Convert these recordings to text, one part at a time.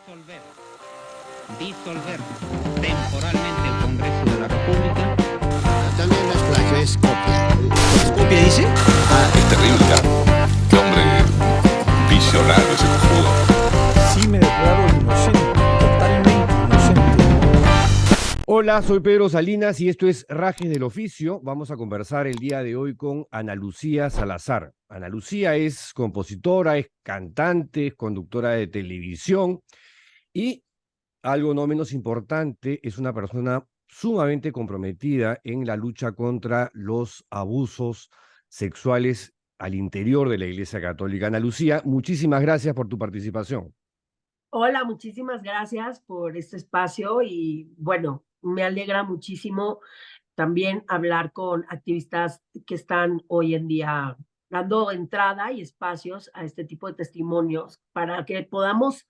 disolver temporalmente el Congreso de la República. También no es plagio, es copia. ¿Copia dice? Es terrible, ¿ah? Qué hombre visionario ese cojudo. Sí me declaro inocente, totalmente inocente. Hola, soy Pedro Salinas y esto es Rajes del Oficio. Vamos a conversar el día de hoy con Ana Lucía Salazar. Ana Lucía es compositora, es cantante, es conductora de televisión y, algo no menos importante, es una persona sumamente comprometida en la lucha contra los abusos sexuales al interior de la Iglesia Católica. Ana Lucía, muchísimas gracias por tu participación. Hola, muchísimas gracias por este espacio y bueno, me alegra muchísimo también hablar con activistas que están hoy en día dando entrada y espacios a este tipo de testimonios para que podamos,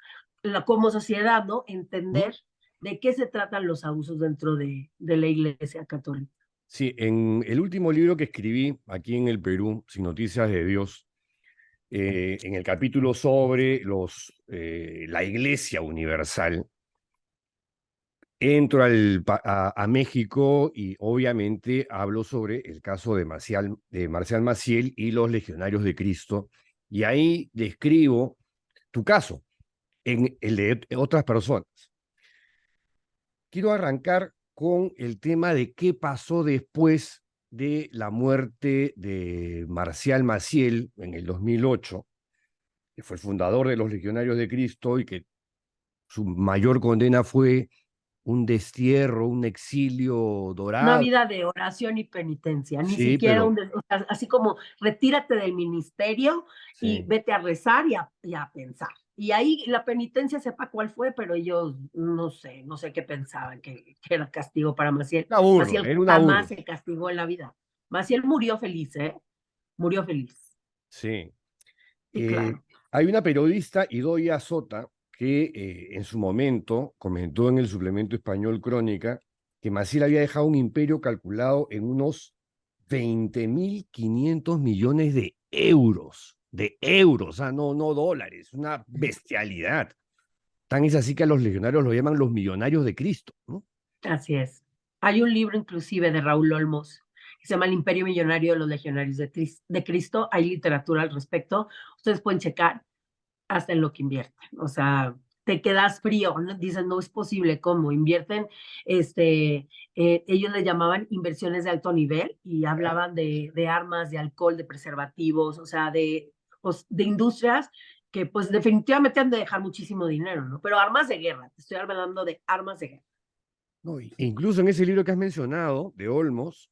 como sociedad, ¿no?, entender de qué se tratan los abusos dentro de la Iglesia Católica. Sí, en el último libro que escribí aquí en el Perú, Sin Noticias de Dios, en el capítulo sobre la Iglesia Universal, entro a México y obviamente hablo sobre el caso de Marcial Maciel y los Legionarios de Cristo, y ahí describo tu caso, en el de otras personas. Quiero arrancar con el tema de qué pasó después de la muerte de Marcial Maciel en el 2008, que fue el fundador de los Legionarios de Cristo y que su mayor condena fue un destierro, un exilio dorado. Una vida de oración y penitencia, ni Sí, siquiera pero... o sea, así como retírate del ministerio y Sí. vete a rezar y a pensar. Y ahí la penitencia sepa cuál fue, pero ellos no sé qué pensaban, que era castigo para Maciel. Un aburro, Maciel era un jamás aburro. se castigó en la vida. Maciel murió feliz, ¿eh? Murió feliz. Sí. Sí, claro. Hay una periodista, Idoia Sota, que en su momento comentó en el suplemento español Crónica que Maciel había dejado un imperio calculado en unos 20.500 millones de euros, no dólares, una bestialidad. Tan es así que a los legionarios lo llaman los millonarios de Cristo, ¿no? Así es. Hay un libro inclusive de Raúl Olmos que se llama El Imperio Millonario de los Legionarios de Cristo. Hay literatura al respecto. Ustedes pueden checar hasta en lo que invierten. O sea, te quedas frío, ¿no? Dicen, no es posible, ¿cómo? Invierten, ellos le llamaban inversiones de alto nivel y hablaban de armas, de alcohol, de preservativos, o sea, de industrias que pues definitivamente han de dejar muchísimo dinero, ¿no? Pero armas de guerra, te estoy hablando de armas de guerra. No, incluso en ese libro que has mencionado, de Olmos,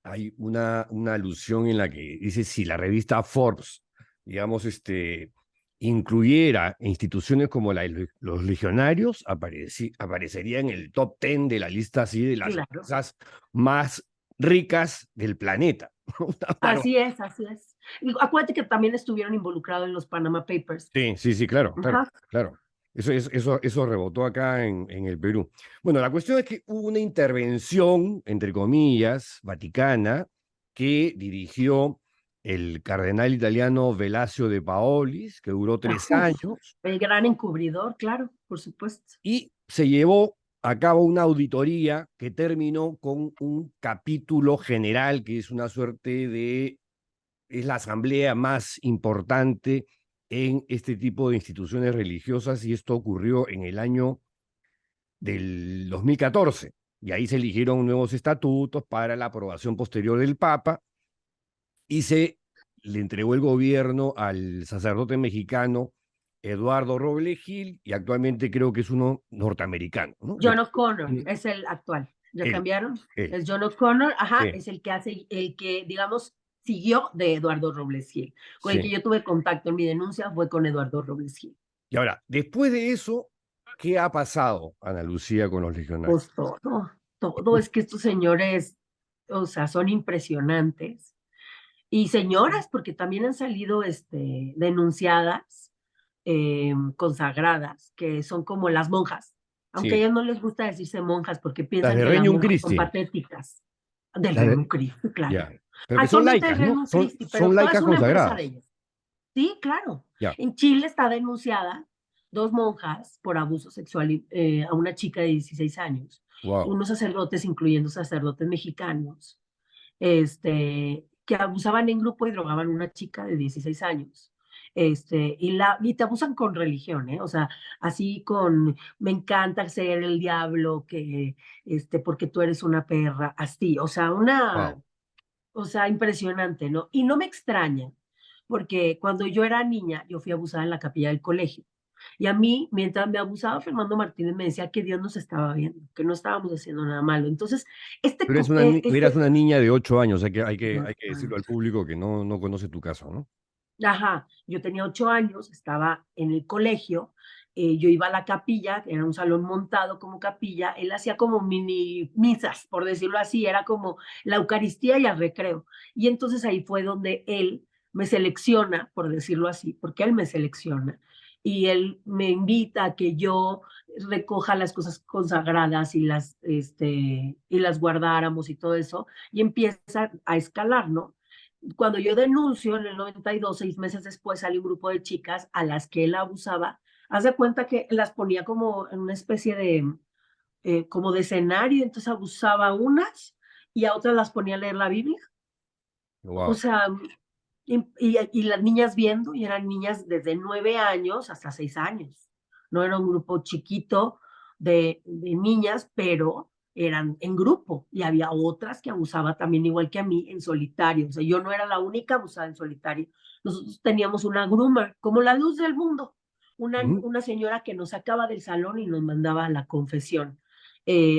hay una alusión en la que dice si la revista Forbes, digamos, incluyera instituciones como los legionarios, aparecería en el top 10 de la lista así de las Claro. cosas más ricas del planeta. Así es, así es. Y acuérdate que también estuvieron involucrados en los Panama Papers. Sí, claro, Ajá. claro. Eso rebotó acá en el Perú. Bueno, la cuestión es que hubo una intervención, entre comillas, vaticana, que dirigió el cardenal italiano Velasio de Paolis, que duró 3 años, El gran encubridor, claro, por supuesto. y se llevó a cabo una auditoría que terminó con un capítulo general, que es una suerte es la asamblea más importante en este tipo de instituciones religiosas, y esto ocurrió en el año del 2014, y ahí se eligieron nuevos estatutos para la aprobación posterior del Papa, y se le entregó el gobierno al sacerdote mexicano Eduardo Robles Gil, y actualmente creo que es uno norteamericano, ¿no? John O'Connor es el actual. ¿Ya cambiaron? Es John O'Connor, ajá, Sí. es el que, digamos, siguió de Eduardo Robles Gil. Con el Sí. que yo tuve contacto en mi denuncia fue con Eduardo Robles Gil. Y ahora, después de eso, ¿qué ha pasado, Ana Lucía, con los legionarios? Pues todo es que estos señores, o sea, son impresionantes. Y señoras, porque también han salido denunciadas, consagradas, que son como las monjas. Aunque a Sí. ellas no les gusta decirse monjas porque Las piensan de que las Regnum monjas son Christi. patéticas. Del Las de- Regnum Christi, claro. Ya. Pero que son Actualmente laicas, es ¿no? Regnum Christi, pero Son toda es laicas una empresa consagradas. de ellas. Sí, claro. Ya. En Chile está denunciada 2 monjas por abuso sexual a una chica de 16 años, Wow. unos sacerdotes, incluyendo sacerdotes mexicanos, que abusaban en grupo y drogaban a una chica de 16 años. Y te abusan con religión, ¿eh? O sea, así con, me encanta ser el diablo, porque tú eres una perra, así, Wow. o sea, impresionante, ¿no? Y no me extraña, porque cuando yo era niña, yo fui abusada en la capilla del colegio. Y a mí, mientras me abusaba, Fernando Martínez me decía que Dios nos estaba viendo, que no estábamos haciendo nada malo. Entonces, Pero eras una niña de 8 años, hay que decirlo al público que no conoce tu caso, ¿no? ajá, yo tenía 8 años, estaba en el colegio, yo iba a la capilla, era un salón montado como capilla, él hacía como mini misas, por decirlo así, era como la Eucaristía y el recreo. Y entonces ahí fue donde él me selecciona, por decirlo así, porque él me selecciona, y él me invita a que yo recoja las cosas consagradas y las guardáramos y todo eso, y empieza a escalar, ¿no? Cuando yo denuncio en el 92, 6 meses después, sale un grupo de chicas a las que él abusaba. Haz de cuenta que las ponía como en una especie como de escenario, entonces abusaba a unas y a otras las ponía a leer la Biblia. O Wow. sea, y las niñas viendo, y eran niñas desde 9 años hasta 6 años. No era un grupo chiquito de niñas, pero eran en grupo. Y había otras que abusaba también igual que a mí en solitario. O sea, yo no era la única abusada en solitario. Nosotros teníamos una groomer, como la luz del mundo. Una señora que nos sacaba del salón y nos mandaba a la confesión.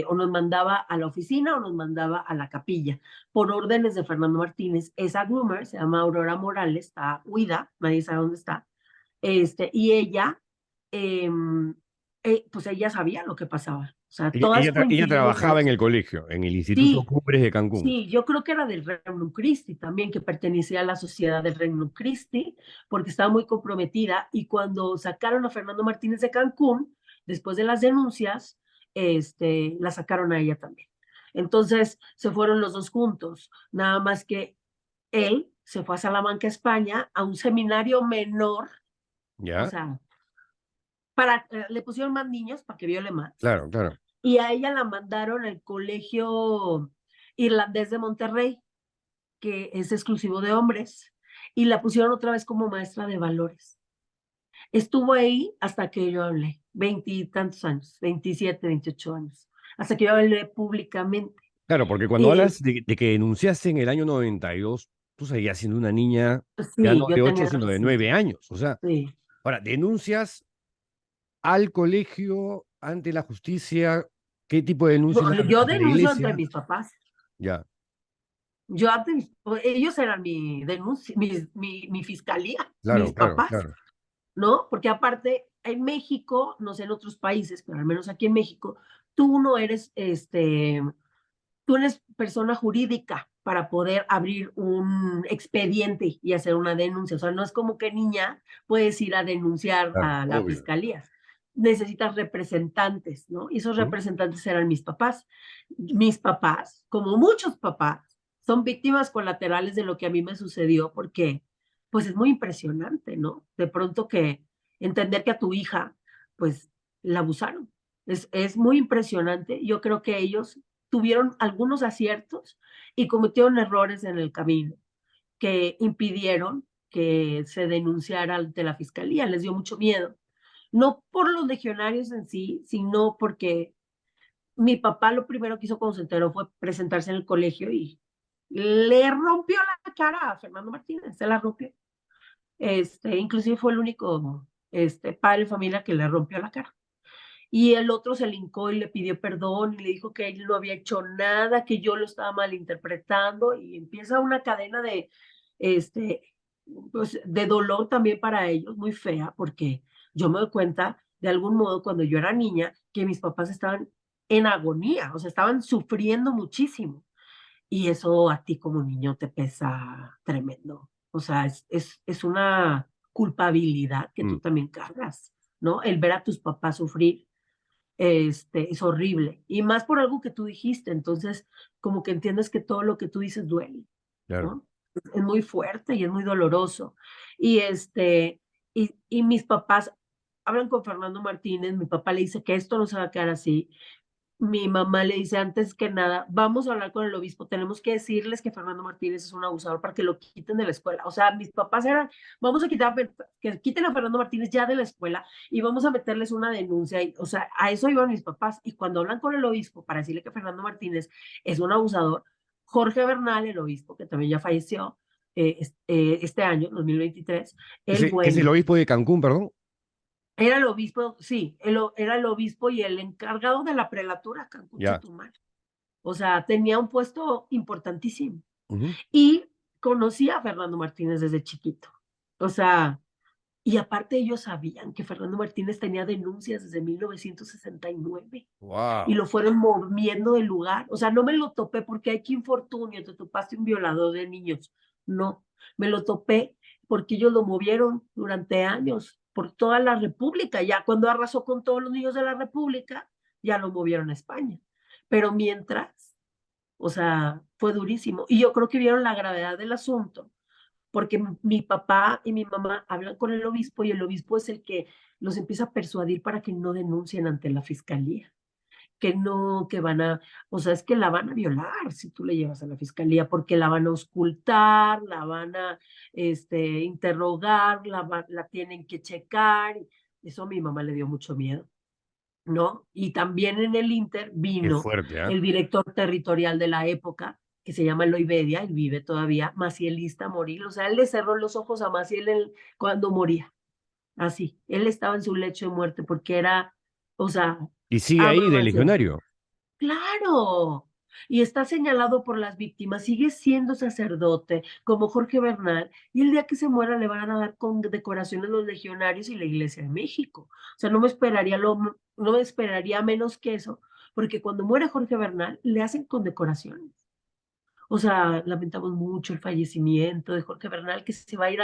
O nos mandaba a la oficina o nos mandaba a la capilla por órdenes de Fernando Martínez. Esa groomer se llama Aurora Morales, está huida, nadie sabe dónde está. Y ella, pues ella sabía lo que pasaba. O sea, todas Ella coincidimos en trabajaba en eso. el colegio, en el Instituto Sí, Cumbres de Cancún. sí, yo creo que era del Regnum Christi también, que pertenecía a la sociedad del Regnum Christi, porque estaba muy comprometida. Y cuando sacaron a Fernando Martínez de Cancún, después de las denuncias, la sacaron a ella también. Entonces se fueron los dos juntos, nada más que él se fue a Salamanca, España, a un seminario menor, o ¿Ya? sea, le pusieron más niños para que viole más, Claro, claro. y a ella la mandaron al colegio irlandés de Monterrey, que es exclusivo de hombres, y la pusieron otra vez como maestra de valores. Estuvo ahí hasta que yo hablé, 20 y tantos años, 27, 28 años, hasta que yo hablé públicamente. Claro, porque cuando Y hablas de que denunciaste en el año 92, tú seguías siendo una niña ya no sí, yo de 8, tenía sino de 17. 9 años. O sea, Sí. ahora, denuncias al colegio, ante la justicia, ¿qué tipo de denuncias Bueno, eran? yo ¿Ante la denuncio ante iglesia? mis papás. Ya, Ellos eran mi denuncia, mi fiscalía, mis claro, claro, papás, claro. ¿no? Porque aparte, en México, no sé en otros países, pero al menos aquí en México, tú no eres, tú eres persona jurídica para poder abrir un expediente y hacer una denuncia. O sea, no es como que niña puedes ir a denunciar Claro, a la obvio. fiscalía. Necesitas representantes, ¿no? Y esos ¿Mm? representantes eran mis papás. Mis papás, como muchos papás, son víctimas colaterales de lo que a mí me sucedió porque, pues es muy impresionante, ¿no? De pronto que entender que a tu hija, pues la abusaron. Es muy impresionante. Yo creo que ellos tuvieron algunos aciertos y cometieron errores en el camino que impidieron que se denunciara ante la fiscalía. Les dio mucho miedo. No por los legionarios en sí, sino porque mi papá lo primero que hizo cuando se enteró fue presentarse en el colegio y le rompió la cara a Fernando Martínez, se la rompió. Inclusive fue el único padre de familia que le rompió la cara. Y el otro se le hincó y le pidió perdón y le dijo que él no había hecho nada, que yo lo estaba malinterpretando, y empieza una cadena este, pues, de dolor también para ellos, muy fea, porque yo me doy cuenta, de algún modo, cuando yo era niña, que mis papás estaban en agonía, o sea, estaban sufriendo muchísimo. Y eso a ti como niño te pesa tremendo. O sea, es una culpabilidad que tú Mm, también cargas, ¿no? El ver a tus papás sufrir es horrible. Y más por algo que tú dijiste. Entonces, como que entiendes que todo lo que tú dices duele, claro. ¿no? Es muy fuerte y es muy doloroso. Y mis papás hablan con Fernando Martínez, mi papá le dice que esto no se va a quedar así. Mi mamá le dice, antes que nada, vamos a hablar con el obispo, tenemos que decirles que Fernando Martínez es un abusador para que lo quiten de la escuela. O sea, mis papás eran, vamos a quitar, que quiten a Fernando Martínez ya de la escuela y vamos a meterles una denuncia. Y, o sea, a eso iban mis papás. Y cuando hablan con el obispo para decirle que Fernando Martínez es un abusador, Jorge Bernal, el obispo, que también ya falleció este año, 2023, el Que es el bueno. obispo de Cancún, perdón. Era el obispo, sí, era el obispo y el encargado de la prelatura Cancún Ya. Chetumal. O sea, tenía un puesto importantísimo. Ujú. Y conocía a Fernando Martínez desde chiquito. O sea, y aparte ellos sabían que Fernando Martínez tenía denuncias desde 1969 Wow. y lo fueron moviendo del lugar. O sea, no me lo topé porque hay que infortunio, te topaste un violador de niños. No, me lo topé porque ellos lo movieron durante años por toda la República. Ya cuando arrasó con todos los niños de la República, ya lo movieron a España. Pero mientras, o sea, fue durísimo. Y yo creo que vieron la gravedad del asunto porque mi papá y mi mamá hablan con el obispo y el obispo es el que los empieza a persuadir para que no denuncien ante la fiscalía, que no, que van a, o sea, es que la van a violar si tú le llevas a la fiscalía, porque la van a auscultar, la van a interrogar, la tienen que checar. Eso a mi mamá le dio mucho miedo, ¿no? Y también en el Inter Qué vino fuerte, ¿ah? el director territorial de la época, que se llama Eloy Bedia, él vive todavía, Macielista Moril, o sea, él le cerró los ojos a Maciel cuando moría, así, él estaba en su lecho de muerte porque era, o sea, Y sigue ama ahí a de Maciel. legionario. Claro, y está señalado por las víctimas, sigue siendo sacerdote, como Jorge Bernal, y el día que se muera le van a dar condecoraciones los legionarios y la Iglesia de México. O sea, no me esperaría menos que eso, porque cuando muere Jorge Bernal, le hacen condecoraciones. O sea, lamentamos mucho el fallecimiento de Jorge Bernal, que se va a ir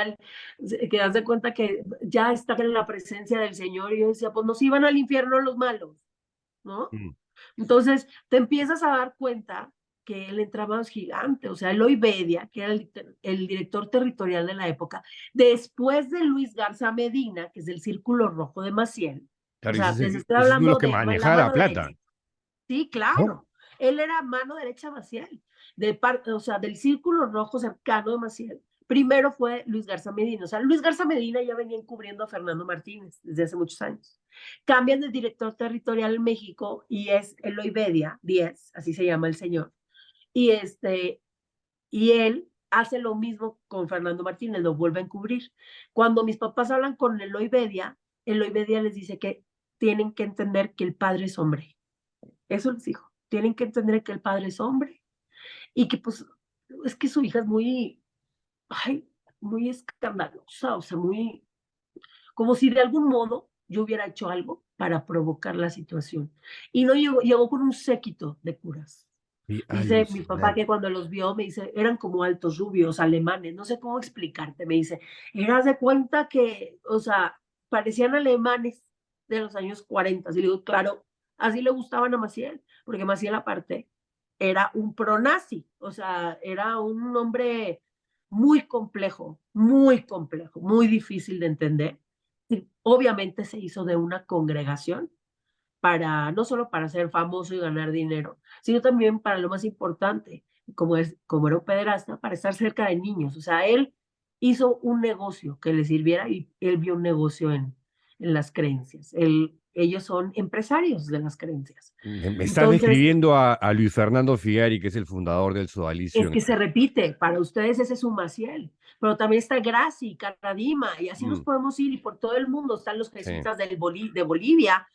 que das de cuenta que ya está en la presencia del Señor, y yo decía, pues nos iban al infierno los malos, ¿no? Mm. Entonces, te empiezas a dar cuenta que el entramado es gigante. O sea, Eloy Bedia, que era el director territorial de la época, después de Luis Garza Medina, que es del Círculo Rojo de Maciel. O Claro, sea, les estoy ese es uno de hablando los que de la manejaba la mano plata, derecha. Sí, ¿no? claro. Él era mano derecha de Maciel, o sea, del Círculo Rojo cercano de Maciel. Primero fue Luis Garza Medina. O sea, Luis Garza Medina ya venía encubriendo a Fernando Martínez desde hace muchos años. Cambian de director territorial en México y es Eloy Bedia, 10, así se llama el señor. Y, y él hace lo mismo con Fernando Martínez, lo vuelve a encubrir. Cuando mis papás hablan con Eloy Bedia les dice que tienen que entender que el padre es hombre. Eso les dijo. Tienen que entender que el padre es hombre y que pues es que su hija es muy, ay, muy escandalosa, o sea, muy, como si de algún modo yo hubiera hecho algo para provocar la situación. Y no llegó con un séquito de curas. Y Dice mi papá alucinante. que cuando los vio, me dice, eran como altos rubios, alemanes, no sé cómo explicarte, me dice, eras de cuenta que, o sea, parecían alemanes de los años 40. Y le digo, claro, así le gustaban a Maciel, porque Maciel aparte era un pronazi, o sea, era un hombre muy complejo, muy difícil de entender. Y obviamente se hizo de una congregación para, no solo para ser famoso y ganar dinero, sino también para lo más importante, como era un pederasta, para estar cerca de niños. O sea, él hizo un negocio que le sirviera y él vio un negocio en las creencias. Ellos son empresarios de las creencias. Me estás Entonces, describiendo a Luis Fernando Figari, que es el fundador del sodalicio. es que se repite, para ustedes ese es un Maciel, pero también está Graci, Caradima, y así nos Mm, podemos ir, y por todo el mundo están los sí. jesuitas de Bolivia,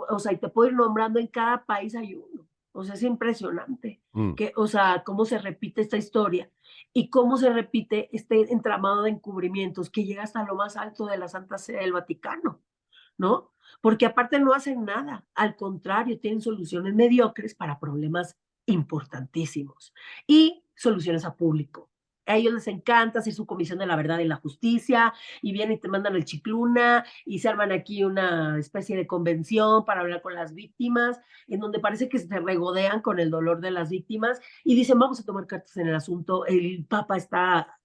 o sea, y te puedo ir nombrando, en cada país hay uno. O sea, es impresionante, Mm. o sea, cómo se repite esta historia y cómo se repite este entramado de encubrimientos que llega hasta lo más alto de la Santa Sede del Vaticano, ¿no? Porque aparte no hacen nada, al contrario, tienen soluciones mediocres para problemas importantísimos y soluciones a público. A ellos les encanta hacer su comisión de la verdad y la justicia y vienen y te mandan el chicluna y se arman aquí una especie de convención para hablar con las víctimas, en donde parece que se regodean con el dolor de las víctimas y dicen, vamos a tomar cartas en el asunto, el Papa está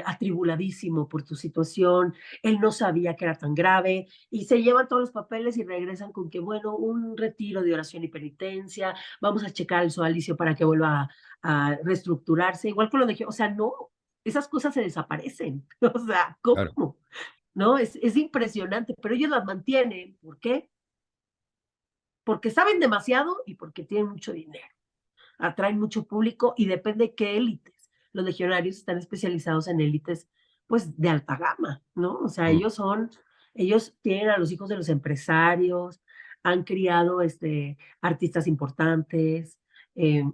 atribuladísimo por tu situación, él no sabía que era tan grave, y se llevan todos los papeles y regresan con que, bueno, un retiro de oración y penitencia, vamos a checar el sodalicio para que vuelva a reestructurarse, igual con lo de, o sea, no, esas cosas se desaparecen, o sea, Claro. ¿cómo? ¿No? Es impresionante, pero ellos las mantienen, ¿por qué? Porque saben demasiado y porque tienen mucho dinero, atraen mucho público y depende qué élites. Los legionarios están especializados en élites, pues, de alta gama, ¿no? O sea, Mm. ellos tienen a los hijos de los empresarios, han criado artistas importantes,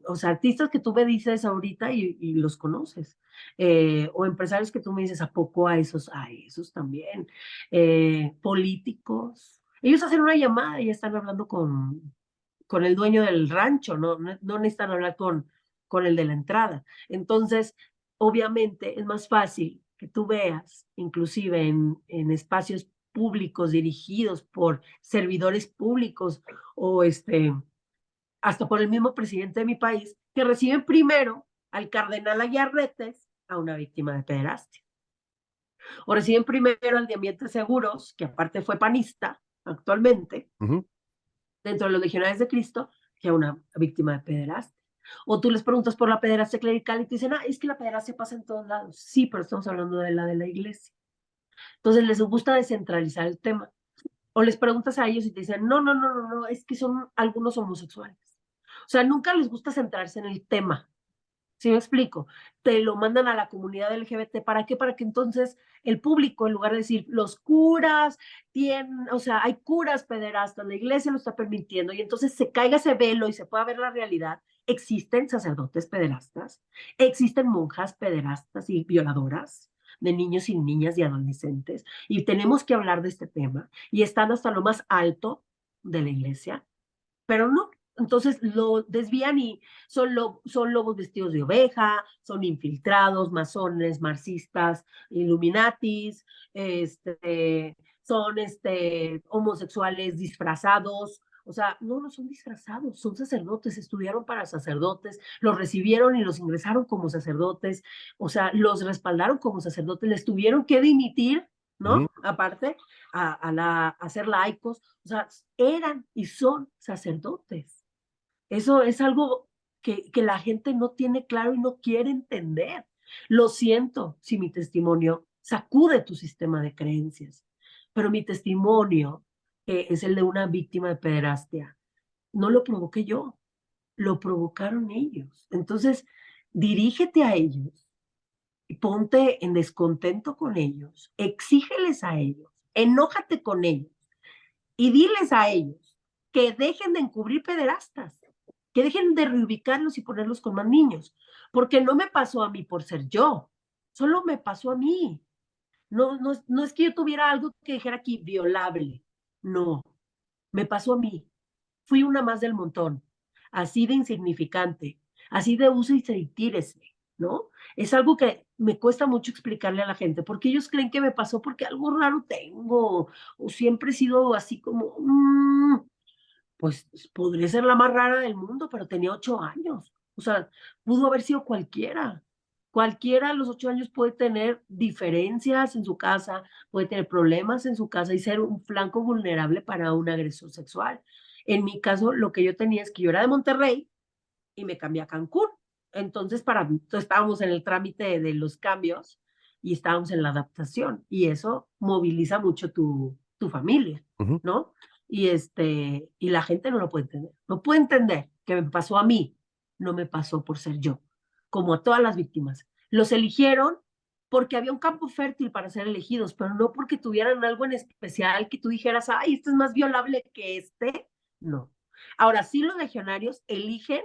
o sea, artistas que tú me dices ahorita y los conoces, o empresarios que tú me dices, ¿a poco a esos también? Políticos. Ellos hacen una llamada y ya están hablando con el dueño del rancho, no necesitan hablar con el de la entrada. Entonces, obviamente es más fácil que tú veas, inclusive en espacios públicos dirigidos por servidores públicos o hasta por el mismo presidente de mi país, que reciben primero al cardenal Ayarretes a una víctima de pederastia. O reciben primero al de Ambientes Seguros, que aparte fue panista actualmente, Ujú. dentro de los legionarios de Cristo, que a una víctima de pederastia. O tú les preguntas por la pederastia clerical y te dicen, es que la pederastia pasa en todos lados. Sí, pero estamos hablando de la iglesia. Entonces les gusta descentralizar el tema. O les preguntas a ellos y te dicen, no, es que son algunos homosexuales. O sea, nunca les gusta centrarse en el tema. ¿Sí me explico? Te lo mandan a la comunidad LGBT. ¿Para qué? Para que entonces el público, en lugar de decir, los curas tienen, o sea, hay curas pederastas, la iglesia lo está permitiendo, y entonces se caiga ese velo y se pueda ver la realidad. Existen sacerdotes pederastas, existen monjas pederastas y violadoras de niños y niñas y adolescentes, y tenemos que hablar de este tema, y están hasta lo más alto de la iglesia, pero no. Entonces lo desvían y son lobos vestidos de oveja, son infiltrados, masones, marxistas, illuminatis, son homosexuales disfrazados. O sea, no son disfrazados, son sacerdotes, estudiaron para sacerdotes, los recibieron y los ingresaron como sacerdotes, o sea, los respaldaron como sacerdotes, les tuvieron que dimitir, Ujú. ¿no? Aparte, a ser laicos, o sea, eran y son sacerdotes. Eso es algo que la gente no tiene claro y no quiere entender. Lo siento si mi testimonio sacude tu sistema de creencias, pero mi testimonio, es el de una víctima de pederastia, no lo provoqué yo, lo provocaron ellos. Entonces, dirígete a ellos y ponte en descontento con ellos, exígeles a ellos, enójate con ellos y diles a ellos que dejen de encubrir pederastas, que dejen de reubicarlos y ponerlos con más niños, porque no me pasó a mí por ser yo, solo me pasó a mí. No es que yo tuviera algo que dijera aquí violable, no, me pasó a mí. Fui una más del montón, así de insignificante, así de use y tírese, ¿no? Es algo que me cuesta mucho explicarle a la gente, porque ellos creen que me pasó porque algo raro tengo, o siempre he sido así como, pues podría ser la más rara del mundo, pero tenía 8 años. O sea, pudo haber sido cualquiera. Cualquiera a los 8 años puede tener diferencias en su casa, puede tener problemas en su casa y ser un flanco vulnerable para un agresor sexual. En mi caso, lo que yo tenía es que yo era de Monterrey y me cambié a Cancún. Entonces, estábamos en el trámite de los cambios y estábamos en la adaptación. Y eso moviliza mucho tu familia, Ujú. ¿no? Y la gente no lo puede entender. No puede entender que me pasó a mí, no me pasó por ser yo, como a todas las víctimas. Los eligieron porque había un campo fértil para ser elegidos, pero no porque tuvieran algo en especial que tú dijeras, ay, este es más violable que este. No. Ahora sí, los legionarios eligen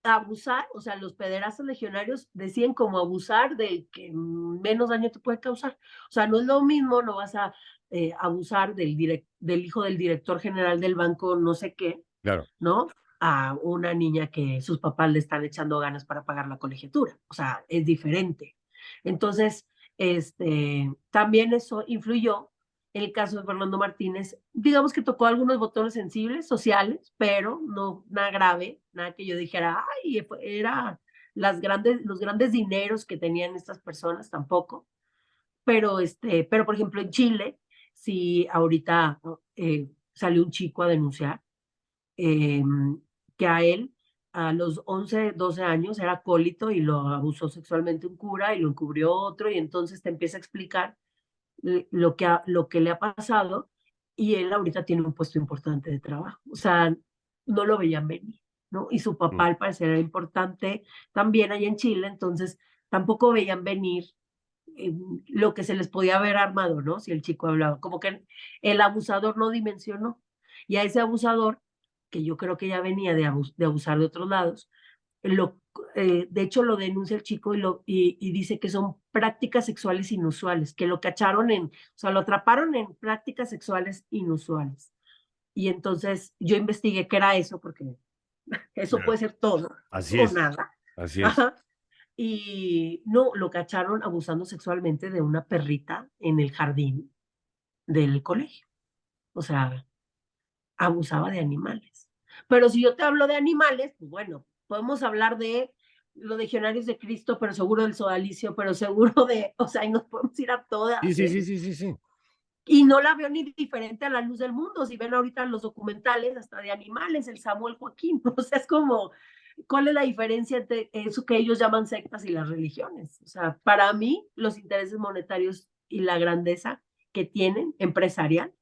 abusar, o sea, los pederastas legionarios deciden como abusar del que menos daño te puede causar. O sea, no es lo mismo, no vas a abusar del hijo del director general del banco, no sé qué, Claro. ¿no? A una niña que sus papás le están echando ganas para pagar la colegiatura. O sea, es diferente. Entonces, también eso influyó en el caso de Fernando Martínez. Digamos que tocó algunos botones sensibles, sociales, pero no nada grave, nada que yo dijera, ay, era los grandes dineros que tenían estas personas tampoco. Pero por ejemplo, en Chile, sí, ahorita salió un chico a denunciar que a él, a los 11, 12 años, era acólito y lo abusó sexualmente un cura y lo encubrió otro, y entonces te empieza a explicar lo que le ha pasado, y él ahorita tiene un puesto importante de trabajo. O sea, no lo veían venir, ¿no? Y su papá, al parecer, era importante también allá en Chile, entonces tampoco veían venir lo que se les podía haber armado, ¿no? Si el chico hablaba, como que el abusador no dimensionó. Y a ese abusador, que yo creo que ya venía de abusar de otros lados, de hecho lo denuncia el chico y dice que son prácticas sexuales inusuales, que lo cacharon o sea, lo atraparon en prácticas sexuales inusuales. Y entonces yo investigué qué era eso, porque eso puede ser todo Así o es. nada. Así es. Ajá. Y no, lo cacharon abusando sexualmente de una perrita en el jardín del colegio. O sea, abusaba de animales. Pero si yo te hablo de animales, pues bueno, podemos hablar de los legionarios de Cristo, pero seguro del sodalicio, pero seguro o sea, y nos podemos ir a todas. Sí. Y no la veo ni diferente a La Luz del Mundo. Si ven ahorita los documentales hasta de animales, el Samuel Joaquín, o sea, es como, ¿cuál es la diferencia entre eso que ellos llaman sectas y las religiones? O sea, para mí, los intereses monetarios y la grandeza que tienen empresarial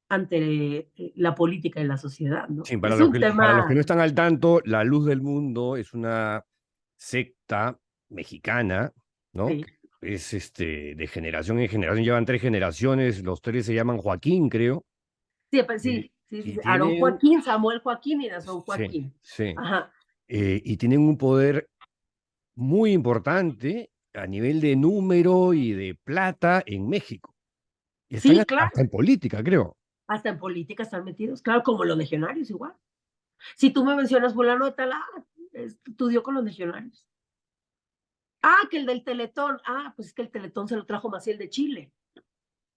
ante la política y la sociedad, ¿no? Sí, Es un para los que no tema, están al tanto, La Luz del Mundo es una secta mexicana, ¿no? sí, Que es de generación en generación, llevan 3 generaciones, los 3 se llaman Joaquín, creo. sí, Y, sí, y Aarón tienen, Joaquín, Samuel Joaquín y Nazón sí, Joaquín. sí, Ajá. y tienen un poder muy importante a nivel de número y de plata en México. Y están Sí, claro, hasta en política, creo. hasta en política están metidos, claro, como los legionarios igual. Si tú me mencionas fulano de tal, estudió con los legionarios. Que el del Teletón, pues es que el Teletón se lo trajo Maciel de Chile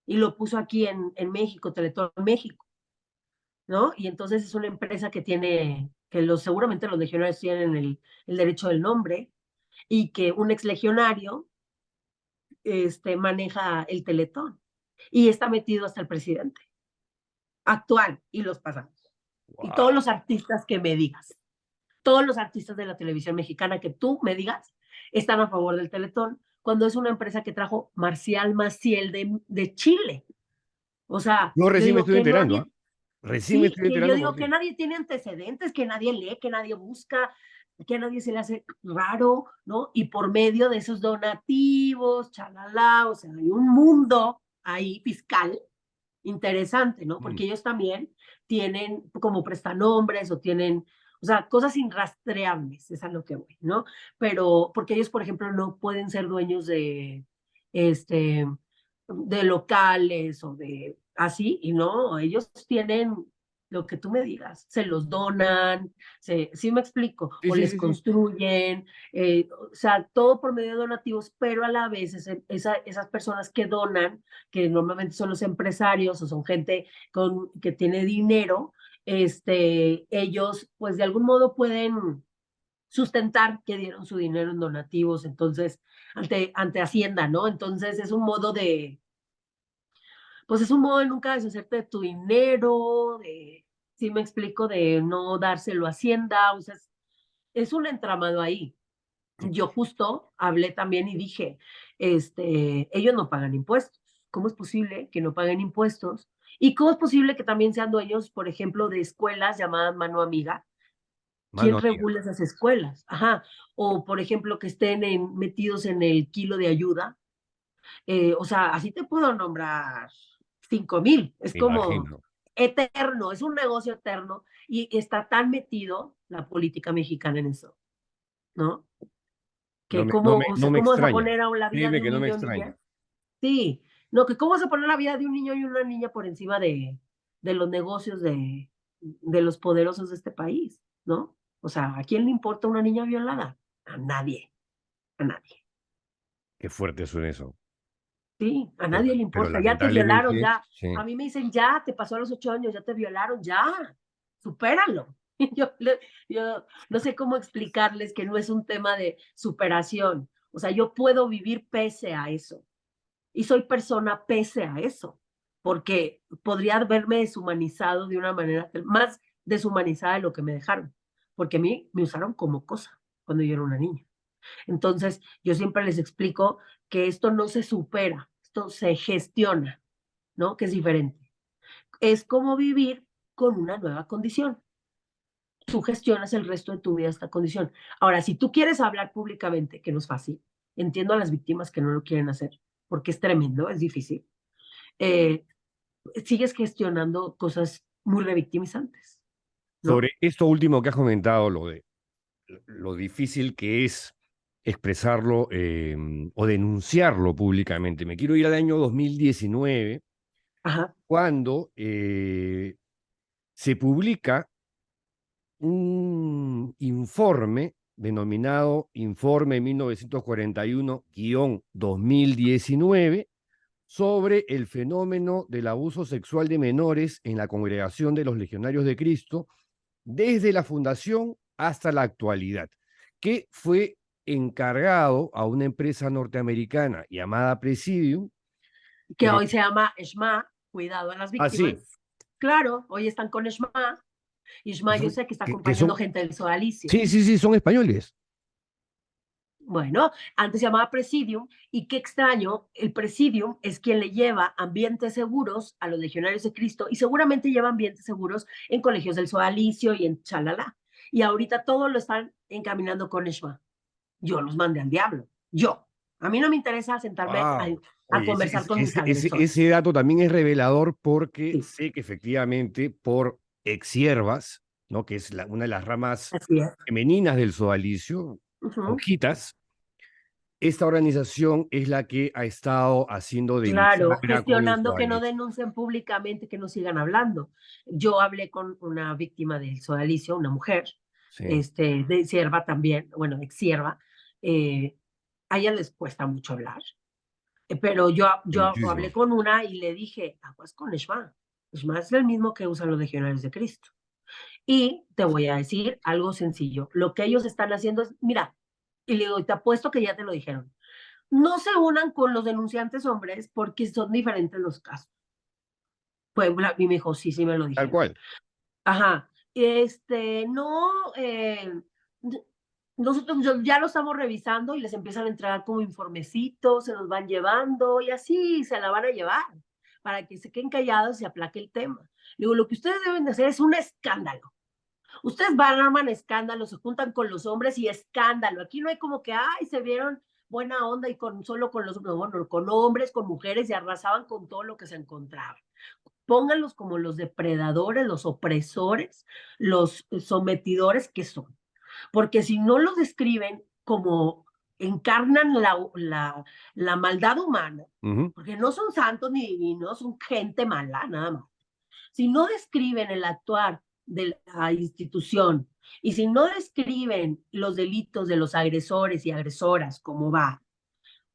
y lo puso aquí en México, Teletón México, ¿no? Y entonces es una empresa que tiene, seguramente los legionarios tienen el derecho del nombre, y que un ex legionario maneja el Teletón y está metido hasta el presidente actual y los pasados. Y todos Wow. los artistas que me digas, todos los artistas de la televisión mexicana que tú me digas, están a favor del Teletón, cuando es una empresa que trajo Marcial Maciel de Chile. O sea, Yo yo recién me digo estoy que enterando, nadie, ¿ah? Recién me sí, estoy que yo enterando digo por que ti. nadie tiene antecedentes, que nadie lee, que nadie busca, que a nadie se le hace raro, ¿no? Y por medio de esos donativos, chalala, o sea, hay un mundo ahí fiscal interesante, ¿no? Mm. Porque ellos también tienen como prestanombres o tienen, o sea, cosas irrastreables, es a lo que voy, ¿no? Pero porque ellos, por ejemplo, no pueden ser dueños este, de locales o de así, y no, ellos tienen lo que tú me digas, se los donan, sí me explico, Sí, o sí, les sí, sí. construyen, o sea, todo por medio de donativos, pero a la vez esas personas que donan, que normalmente son los empresarios o son gente que tiene dinero, ellos pues de algún modo pueden sustentar que dieron su dinero en donativos, entonces, ante Hacienda, ¿no? Entonces pues es un modo de nunca deshacerte de tu dinero, sí me explico, de no dárselo a Hacienda, o sea, es un entramado ahí. Yo justo hablé también y dije, ellos no pagan impuestos. ¿Cómo es posible que no paguen impuestos? ¿Y cómo es posible que también sean dueños, por ejemplo, de escuelas llamadas Mano Amiga? Mano ¿Quién amiga. regula esas escuelas? Ajá. O, por ejemplo, que estén metidos en el kilo de ayuda. O sea, así te puedo nombrar 5,000. Es Me como imagino. eterno, es un negocio eterno y está tan metido la política mexicana en eso, ¿no? No Que me, no me, o no sea, me ¿cómo vas a extraña. poner a la vida de Créeme un que no me niño o extraña. niña? Sí, no, que cómo vas a poner la vida de un niño y una niña por encima de los negocios de los poderosos de este país, ¿no? O sea, ¿a quién le importa una niña violada? A nadie, a nadie. Qué fuerte suena eso. Sí, a Pero, nadie le pero importa. Ya te violaron, lamentablemente, ya. sí. A mí me dicen, ya, te pasó a los 8 años, ya te violaron, ya. Supéralo. Yo, yo no sé cómo explicarles que no es un tema de superación. O sea, yo puedo vivir pese a eso. Y soy persona pese a eso. Porque podría haberme deshumanizado de una manera más deshumanizada de lo que me dejaron. Porque a mí me usaron como cosa cuando yo era una niña. Entonces, yo siempre les explico que esto no se supera, esto se gestiona, ¿no? Que es diferente. Es como vivir con una nueva condición. Tú gestionas el resto de tu vida esta condición. Ahora, si tú quieres hablar públicamente, que no es fácil, entiendo a las víctimas que no lo quieren hacer, porque es tremendo, es difícil, eh, sigues gestionando cosas muy revictimizantes, ¿no? Sobre esto último que has comentado, lo difícil que es expresarlo o denunciarlo públicamente. Me quiero ir al año 2019, Ajá. cuando se publica un informe denominado Informe 1941-2019 sobre el fenómeno del abuso sexual de menores en la Congregación de los Legionarios de Cristo desde la fundación hasta la actualidad, que fue encargado a una empresa norteamericana llamada Presidium. Que hoy se llama ESMA, cuidado a las víctimas. Sí, Claro, hoy están con ESMA. ESMA yo sé que está que acompañando son, gente del sodalicio. sí, son españoles. Bueno, antes se llamaba Presidium, y qué extraño, el Presidium es quien le lleva ambientes seguros a los legionarios de Cristo, y seguramente lleva ambientes seguros en colegios del sodalicio y en chalala. Y ahorita todo lo están encaminando con ESMA. Yo los mandé al diablo. Yo. A mí no me interesa sentarme Wow. a Oye, conversar con mis agresores. ese dato también es revelador, porque Sí, sé que efectivamente por exsiervas, ¿no? Que es una de las ramas así es. femeninas del sodalicio, Ujú. monjitas, esta organización es la que ha estado haciendo de Claro, bisagra con el gestionando que no sodalicio. denuncien públicamente, que no sigan hablando. Yo hablé con una víctima del sodalicio, una mujer, Sí, de sierva también, bueno, ex sierva. A ella les cuesta mucho hablar, pero yo muchísimo. hablé con una y le dije, aguas con ESMA. ESMA es el mismo que usan los legionarios de Cristo. Y te voy a decir algo sencillo. Lo que ellos están haciendo es, mira, y le digo, te apuesto que ya te lo dijeron. No se unan con los denunciantes hombres porque son diferentes los casos. Pues, y me dijo, sí, sí me lo Tal dijeron. cual. Ajá. No, nosotros ya lo estamos revisando y les empiezan a entregar como informecitos, se los van llevando y así se la van a llevar para que se queden callados y se aplaque el tema. Le digo, lo que ustedes deben de hacer es un escándalo. Ustedes van, arman escándalo, se juntan con los hombres y escándalo. Aquí no hay como que, ay, se vieron buena onda y solo con los, no, con hombres, con mujeres y arrasaban con todo lo que se encontraban. Pónganlos como los depredadores, los opresores, los sometidores que son. Porque si no los describen como encarnan la maldad humana, Ujú. porque no son santos ni divinos, son gente mala, nada más. Si no describen el actuar de la institución y si no describen los delitos de los agresores y agresoras, cómo va,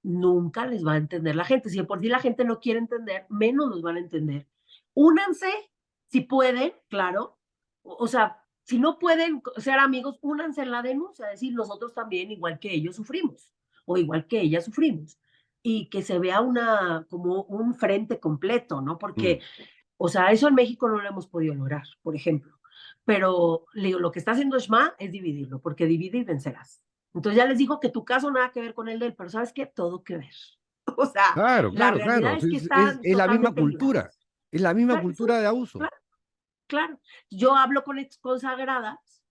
nunca les va a entender la gente. Si de por sí la gente no quiere entender, menos los van a entender. Únanse, si pueden, claro. O sea, si no pueden ser amigos, únanse en la denuncia, decir nosotros también, igual que ellos, sufrimos, o igual que ellas sufrimos. Y que se vea como un frente completo, ¿no? Porque, Mm. o sea, eso en México no lo hemos podido lograr, por ejemplo. Pero lo que está haciendo Shma es dividirlo, porque divide y vencerás. Entonces ya les digo que tu caso nada que ver con el de él, pero ¿sabes qué? Todo que ver. O sea, Claro, la claro, claro. realidad es que Es, están es la misma totalmente cultura. ligados. Es la misma Claro, cultura de abuso. claro, claro. Yo hablo con ex consagradas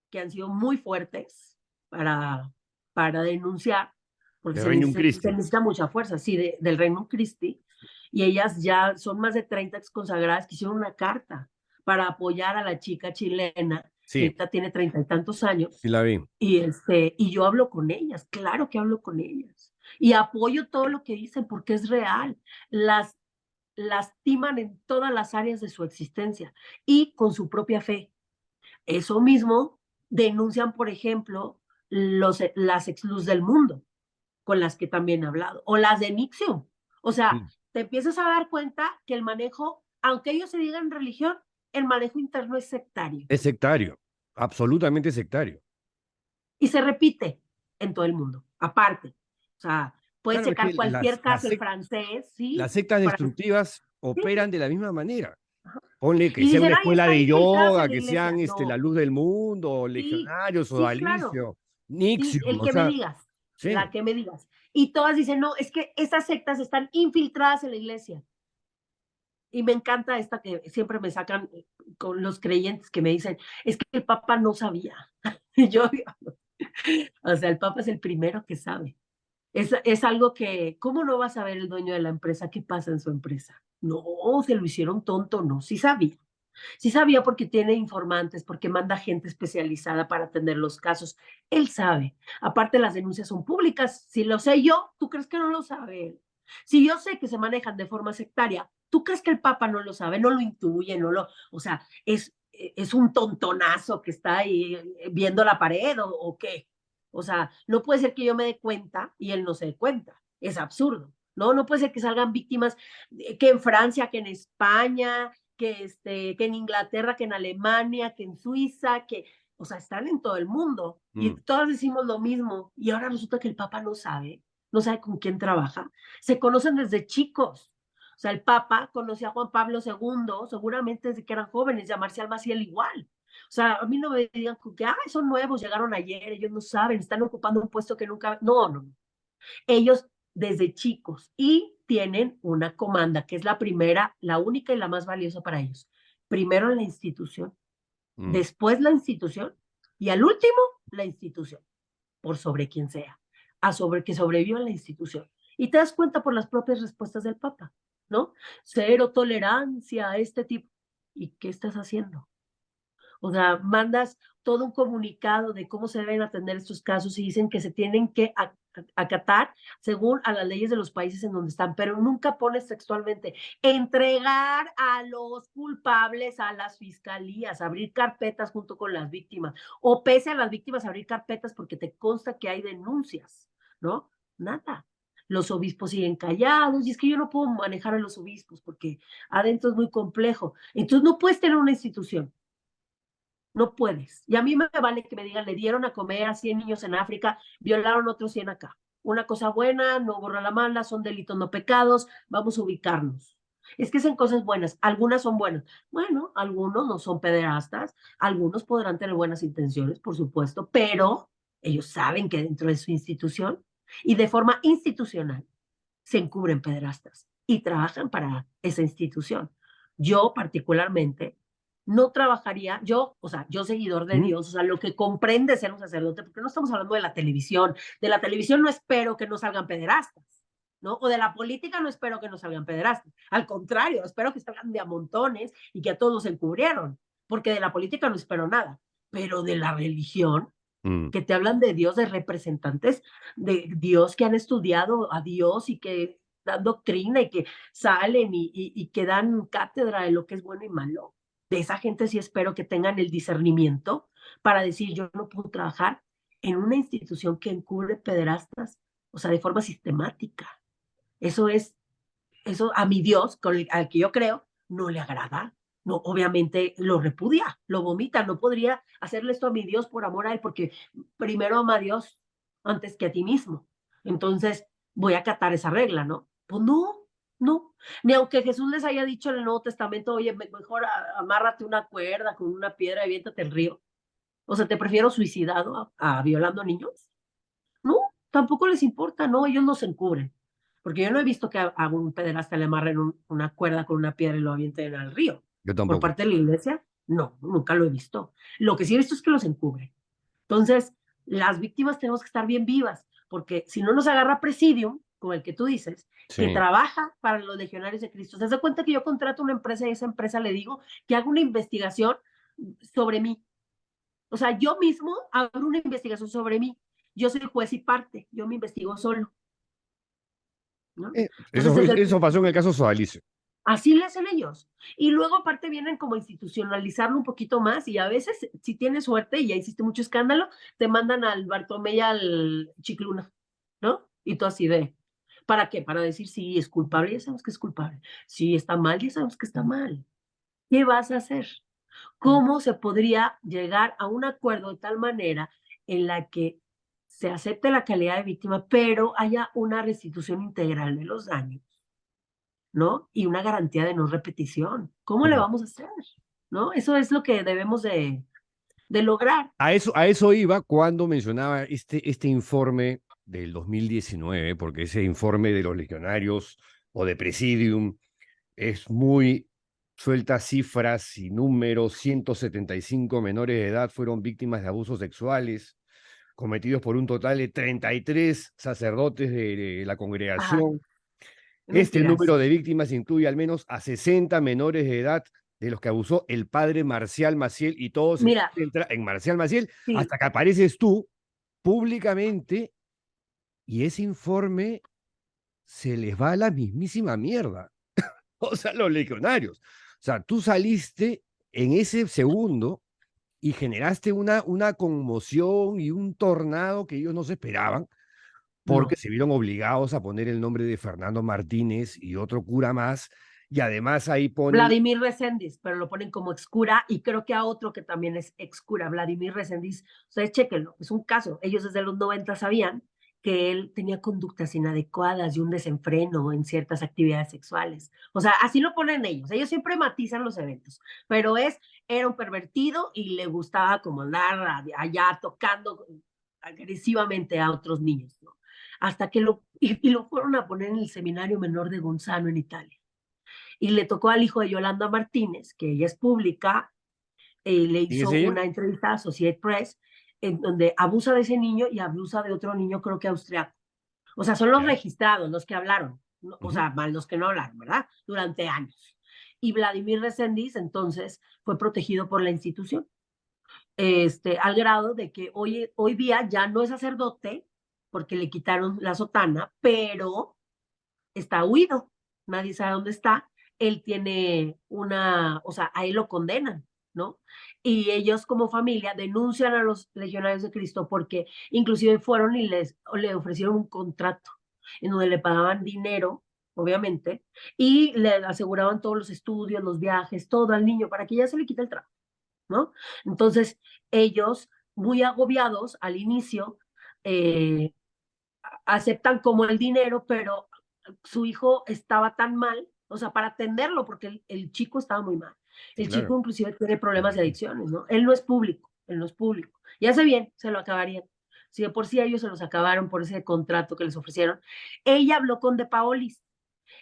que han sido muy fuertes para, para denunciar, porque De Regnum se Christi. necesita mucha fuerza, sí, del Reino Christi, y ellas ya son más de 30 ex consagradas que hicieron una carta para apoyar a la chica chilena, que Sí, ahorita tiene 30 y tantos años, sí la vi. y yo hablo con ellas, claro que hablo con ellas. Y apoyo todo lo que dicen porque es real. Las lastiman en todas las áreas de su existencia y con su propia fe. Eso mismo denuncian, por ejemplo, las ex-luz del mundo, con las que también he hablado, o las de Nixium. O sea, Mm. te empiezas a dar cuenta que el manejo, aunque ellos se digan religión, el manejo interno es sectario. Es sectario. absolutamente sectario. Y se repite en todo el mundo, aparte. O sea, puedes Claro, es checar que cualquier caso, el francés, ¿sí? las sectas destructivas Sí. operan de la misma manera. Ajá. Ponle que Y sea dicen, una ay, escuela están de infiltrados yoga, en la que iglesia. sean la No, luz del mundo, o sí, legionarios, o sí, claro. Dalicio, Sí, Nixium, el o que me sea, digas, sí. la que me digas. Y todas dicen, no, es que esas sectas están infiltradas en la iglesia. Y me encanta esta que siempre me sacan con los creyentes que me dicen, es que el Papa no sabía. Y yo, o sea, el Papa es el primero que sabe. Es algo que, ¿cómo no va a saber el dueño de la empresa qué pasa en su empresa? No, se lo hicieron tonto, no, sí sabía. Sí sabía porque tiene informantes, porque manda gente especializada para atender los casos. Él sabe. Aparte, las denuncias son públicas. Si lo sé yo, ¿tú crees que no lo sabe él? Si yo sé que se manejan de forma sectaria, ¿tú crees que el Papa no lo sabe? No lo intuye, no lo. O sea, es un tontonazo que está ahí viendo la pared o qué. O sea, no puede ser que yo me dé cuenta y él no se dé cuenta. Es absurdo. No, no puede ser que salgan víctimas que en Francia, que en España, que en Inglaterra, que en Alemania, que en Suiza, o sea, están en todo el mundo y Mm. todos decimos lo mismo y ahora resulta que el Papa no sabe con quién trabaja. Se conocen desde chicos. O sea, el Papa conocía a Juan Pablo II, seguramente desde que eran jóvenes, y a Marcial Maciel igual. O sea, a mí no me digan que son nuevos, llegaron ayer, ellos no saben, están ocupando un puesto que nunca. No, no, no. Ellos desde chicos y tienen una comanda que es la primera, la única y la más valiosa para ellos. Primero la institución, Mm. después la institución y al último la institución, por sobre quien sea, a sobre que sobreviva la institución. Y te das cuenta por las propias respuestas del Papa, ¿no? Cero tolerancia a este tipo. ¿Y qué estás haciendo? O sea, mandas todo un comunicado de cómo se deben atender estos casos y dicen que se tienen que acatar según a las leyes de los países en donde están, pero nunca pones textualmente entregar a los culpables a las fiscalías, abrir carpetas junto con las víctimas, o pese a las víctimas abrir carpetas porque te consta que hay denuncias, ¿no? Nada. Los obispos siguen callados y es que yo no puedo manejar a los obispos porque adentro es muy complejo. Entonces no puedes tener una institución. No puedes. Y a mí me vale que me digan, le dieron a comer a 100 niños en África, violaron otros 100 acá. Una cosa buena, no borra la mala, son delitos no pecados, vamos a ubicarnos. Es que son cosas buenas, algunas son buenas. Bueno, algunos no son pederastas, algunos podrán tener buenas intenciones, por supuesto, pero ellos saben que dentro de su institución y de forma institucional se encubren pederastas y trabajan para esa institución. Yo particularmente no trabajaría, o sea, yo seguidor de Mm. Dios, o sea, lo que comprende ser un sacerdote, porque no estamos hablando de la televisión no espero que no salgan pederastas, ¿no? O de la política no espero que no salgan pederastas, al contrario, espero que salgan de a montones y que a todos se encubrieron, porque de la política no espero nada, pero de la religión, Mm. que te hablan de Dios, de representantes de Dios que han estudiado a Dios y que dan doctrina y que salen y que dan cátedra de lo que es bueno y malo. De esa gente sí espero que tengan el discernimiento para decir, yo no puedo trabajar en una institución que encubre pederastas, o sea, de forma sistemática. Eso eso a mi Dios, al que yo creo, no le agrada. No, obviamente lo repudia, lo vomita. No podría hacerle esto a mi Dios por amor a él, porque primero ama a Dios antes que a ti mismo. Entonces voy a acatar esa regla, ¿no? Pues no, no. Ni aunque Jesús les haya dicho en el Nuevo Testamento, oye, mejor amárrate una cuerda con una piedra y aviéntate al río. O sea, te prefiero suicidado a violando niños. No, tampoco les importa, no, ellos no se encubren. Porque yo no he visto que a un pederasta le amarren una cuerda con una piedra y lo avienten al río. Yo Por tampoco. parte de la iglesia, no, nunca lo he visto. Lo que sí he visto es que los encubren. Entonces, las víctimas tenemos que estar bien vivas, porque si no nos agarra Presidium, como el que tú dices, que Sí. trabaja para los legionarios de Cristo. ¿Se da cuenta que yo contrato una empresa y a esa empresa le digo que haga una investigación sobre mí? O sea, yo mismo abro una investigación sobre mí. Yo soy juez y parte, yo me investigo solo, ¿no? Entonces, Eso pasó en el caso Sodalicio. así le hacen ellos. Y luego aparte vienen como a institucionalizarlo un poquito más y a veces, si tienes suerte y ya hiciste mucho escándalo, te mandan al Bartolomé y al Chicluna, ¿no? Y tú así de, ¿para qué? Para decir, sí, es culpable, ya sabemos que es culpable. Sí, está mal, ya sabemos que está mal. ¿Qué vas a hacer? ¿Cómo se podría llegar a un acuerdo de tal manera en la que se acepte la calidad de víctima, pero haya una restitución integral de los daños, ¿no? Y una garantía de no repetición. ¿Cómo le vamos a hacer? ¿No? Eso es lo que debemos de lograr. A eso iba cuando mencionaba este informe del 2019, porque ese informe de los legionarios o de Presidium es muy suelta cifras y números. 175 menores de edad fueron víctimas de abusos sexuales cometidos por un total de 33 sacerdotes de la Ajá, congregación. Este mentiras. número de víctimas incluye al menos a 60 menores de edad de los que abusó el padre Marcial Maciel, y todo se Mira, centra en Marcial Maciel sí, hasta que apareces tú públicamente y ese informe se les va a la mismísima mierda. O sea, los legionarios. O sea, tú saliste en ese segundo y generaste una conmoción y un tornado que ellos no se esperaban, porque no. se vieron obligados a poner el nombre de Fernando Martínez y otro cura más, y además ahí ponen... Vladimir Reséndiz, pero lo ponen como excura, y creo que a otro que también es excura, Vladimir Reséndiz. Ustedes chéquenlo, es un caso. Ellos desde los 90 sabían que él tenía conductas inadecuadas y un desenfreno en ciertas actividades sexuales. O sea, así lo ponen ellos. Ellos siempre matizan los eventos, pero era un pervertido y le gustaba como andar allá tocando agresivamente a otros niños, ¿no? Hasta que lo fueron a poner en el seminario menor de Gonzalo en Italia. Y le tocó al hijo de Yolanda Martínez, que ella es pública, le ¿Quién es hizo ella? una entrevista a Associated Press, en donde abusa de ese niño y abusa de otro niño, creo que austriaco. O sea, son los Ya. registrados, los que hablaron, o sea, Ujú. más los que no hablaron, ¿verdad? Durante años. Y Vladimir Reséndiz, entonces, fue protegido por la institución, al grado de que hoy día ya no es sacerdote, porque le quitaron la sotana, pero está huido, nadie sabe dónde está. Él tiene o sea, a él lo condenan, ¿no? Y ellos como familia denuncian a los legionarios de Cristo porque inclusive fueron y le ofrecieron un contrato en donde le pagaban dinero, obviamente, y le aseguraban todos los estudios, los viajes, todo al niño para que ya se le quite el trabajo, ¿no? Entonces, ellos, muy agobiados al inicio, eh, aceptan como el dinero, pero su hijo estaba tan mal, o sea, para atenderlo, porque el chico estaba muy mal. Sí, El claro. chico inclusive tiene problemas de adicciones, ¿no? Él no es público, él no es público. Ya sé bien, se lo acabarían. Si de por sí ellos se los acabaron por ese contrato que les ofrecieron. Ella habló con De Paolis,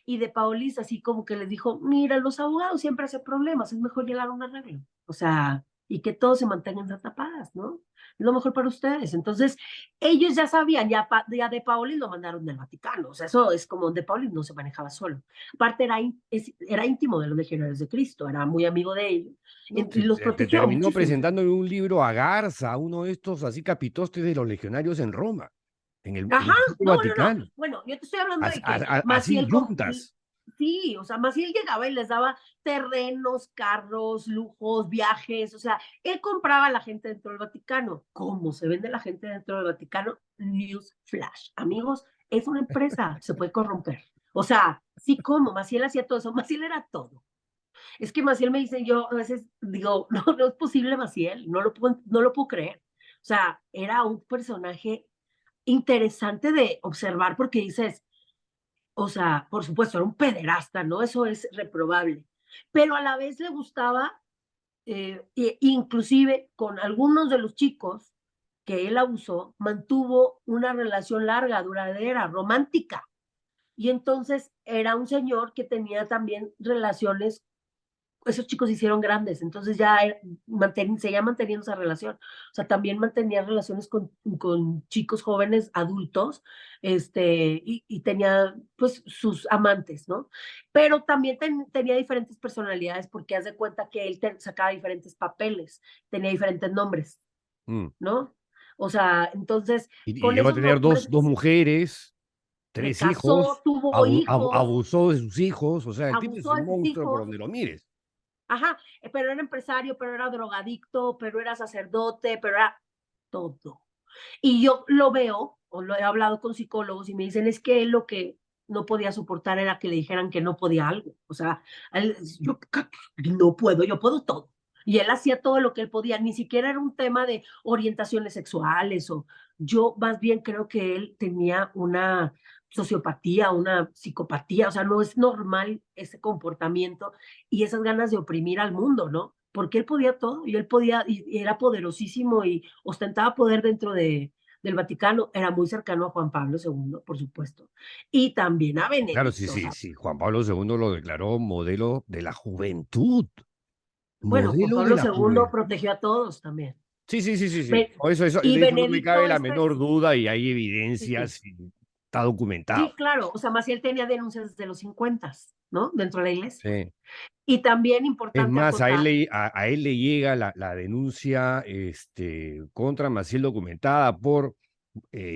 y De Paolis así como que les dijo, mira, los abogados siempre hacen problemas, es mejor llegar a un arreglo. O sea, y que todos se mantengan tapadas, ¿no? Es lo mejor para ustedes. Entonces, ellos ya sabían, ya De Paolis lo mandaron del Vaticano. O sea, eso es como De Paolis no se manejaba solo. Aparte, era íntimo de los legionarios de Cristo, era muy amigo de ellos, No, y los te protegió terminó muchísimo. presentándole un libro a Garza, uno de estos así capitostes de los legionarios en Roma, en Ajá, el propio no, no, no. Vaticano. Bueno, yo te estoy hablando de que Así Maciel, juntas. sí, o sea, Maciel llegaba y les daba terrenos, carros, lujos, viajes, o sea, él compraba a la gente dentro del Vaticano. ¿Cómo se vende la gente dentro del Vaticano? News Flash. Amigos, es una empresa, se puede corromper. O sea, sí, ¿cómo? Maciel hacía todo eso, Maciel era todo. Es que Maciel me dice, yo a veces digo, no, no es posible Maciel, no lo puedo creer. O sea, era un personaje interesante de observar porque dices, o sea, por supuesto, era un pederasta, ¿no? Eso es reprobable. Pero a la vez le gustaba, inclusive con algunos de los chicos que él abusó, mantuvo una relación larga, duradera, romántica. Y entonces era un señor que tenía también relaciones, esos chicos se hicieron grandes, entonces ya seguía manteniendo esa relación. O sea, también mantenía relaciones con chicos jóvenes, adultos, y tenía pues sus amantes, ¿no? Pero también tenía diferentes personalidades porque haz de cuenta que él sacaba diferentes papeles, tenía diferentes nombres, Mm. ¿no? O sea, entonces, Y con llegó a esos tener nombres dos mujeres, se 3 hijos, casó, tuvo hijos, abusó de sus hijos. O sea, el tipo es abusó un de sus monstruo por hijos. donde lo mires. Ajá, pero era empresario, pero era drogadicto, pero era sacerdote, pero era todo. Y yo lo veo, o lo he hablado con psicólogos y me dicen, es que él lo que no podía soportar era que le dijeran que no podía algo. O sea, yo no puedo, yo puedo todo. Y él hacía todo lo que él podía, ni siquiera era un tema de orientaciones sexuales o yo más bien creo que él tenía una sociopatía, una psicopatía, o sea, no es normal ese comportamiento y esas ganas de oprimir al mundo, ¿no? Porque él podía todo y él podía, y era poderosísimo y ostentaba poder dentro del Vaticano, era muy cercano a Juan Pablo II, por supuesto, y también a Claro, sí, Benedicto, o sí, sea, sí. Juan Pablo II lo declaró modelo de la juventud. bueno, Juan Modelo de Pablo la II juventud. protegió a todos también. Sí, sí, sí, sí, sí. Be- y De eso no me Benedicto cabe la este, menor duda y hay sí, evidencias y está documentado. sí, claro, o sea, Maciel tenía denuncias desde los 50, ¿no? Dentro de la iglesia. Sí. Y también Es importante más, acotar, a él le llega la denuncia contra Maciel documentada por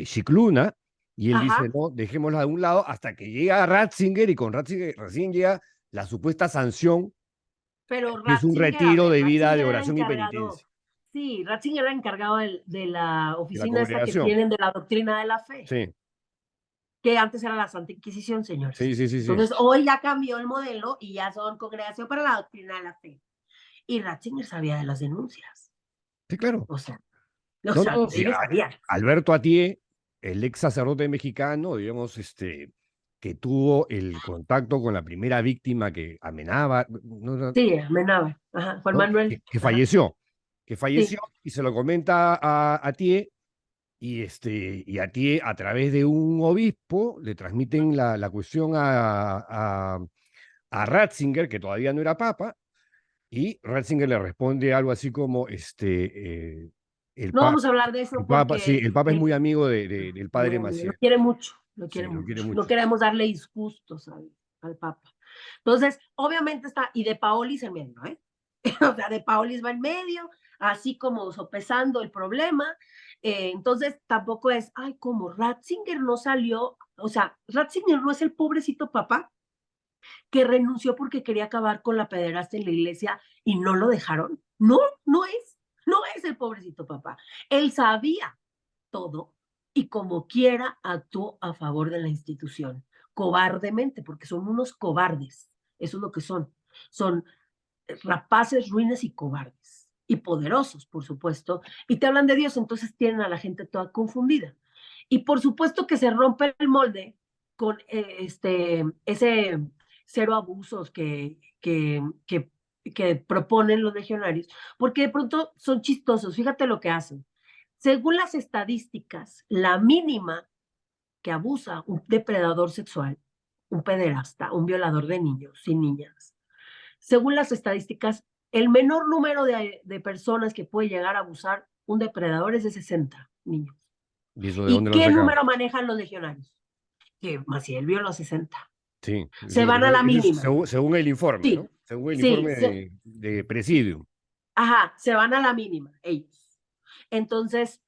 Scicluna y él dice, ajá, no, dejémosla de un lado hasta que llega Ratzinger y con Ratzinger recién llega la supuesta sanción, pero que es un Ratzinger, a retiro ver, de vida de Ratzinger era oración y encargado, penitencia sí, Ratzinger era encargado de la de la oficina esa que congregación. tienen de la doctrina de la fe, Sí, que antes era la Santa Inquisición, señores. sí, sí, sí, sí. Entonces, hoy ya cambió el modelo y ya son congregación para la doctrina de la fe. Y Ratzinger sabía de las denuncias, Sí, claro. o sea, No, no, no, sí, ellos sabían. Alberto Atié, el ex sacerdote mexicano, digamos, que tuvo el contacto con la primera víctima que amenaba, Sí, amenaba, ajá, Juan ¿no? Manuel, Que ajá, falleció, sí. y se lo comenta a Atié, y Atié, a través de un obispo, le transmiten la cuestión a Ratzinger, que todavía no era papa, y Ratzinger le responde algo así como, el No papa. vamos a hablar de eso El Papa, sí, porque el Papa es muy amigo del muy padre amigo, lo Maciel. quiere mucho, lo quiere Sí, lo quiere mucho. No mucho. queremos darle disgustos al Papa. Entonces, obviamente está, y de Paolis en medio, ¿eh? O sea, de Paolis va en medio, así como sopesando el problema. Entonces, tampoco es, ay, como Ratzinger no salió, o sea, Ratzinger no es el pobrecito papá que renunció porque quería acabar con la pederastia en la iglesia y no lo dejaron. No, no es el pobrecito papá. Él sabía todo y como quiera actuó a favor de la institución, cobardemente, porque son unos cobardes, eso es lo que son. Son rapaces, ruines y cobardes. Y poderosos, por supuesto. Y te hablan de Dios, entonces tienen a la gente toda confundida. Y por supuesto que se rompe el molde con ese cero abusos que proponen los legionarios, porque de pronto son chistosos. Fíjate lo que hacen. Según las estadísticas, la mínima que abusa un depredador sexual, un pederasta, un violador de niños y niñas, según las estadísticas, el menor número de personas que puede llegar a abusar un depredador es de 60 niños. ¿Y eso de ¿Y dónde lo han qué sacado? número manejan los legionarios? Que Maciel vio los 60. Sí, Se van a la eso es mínima. según el informe, Sí, ¿no? Según el sí, informe de Presidium. ajá, se van a la mínima ellos. Entonces,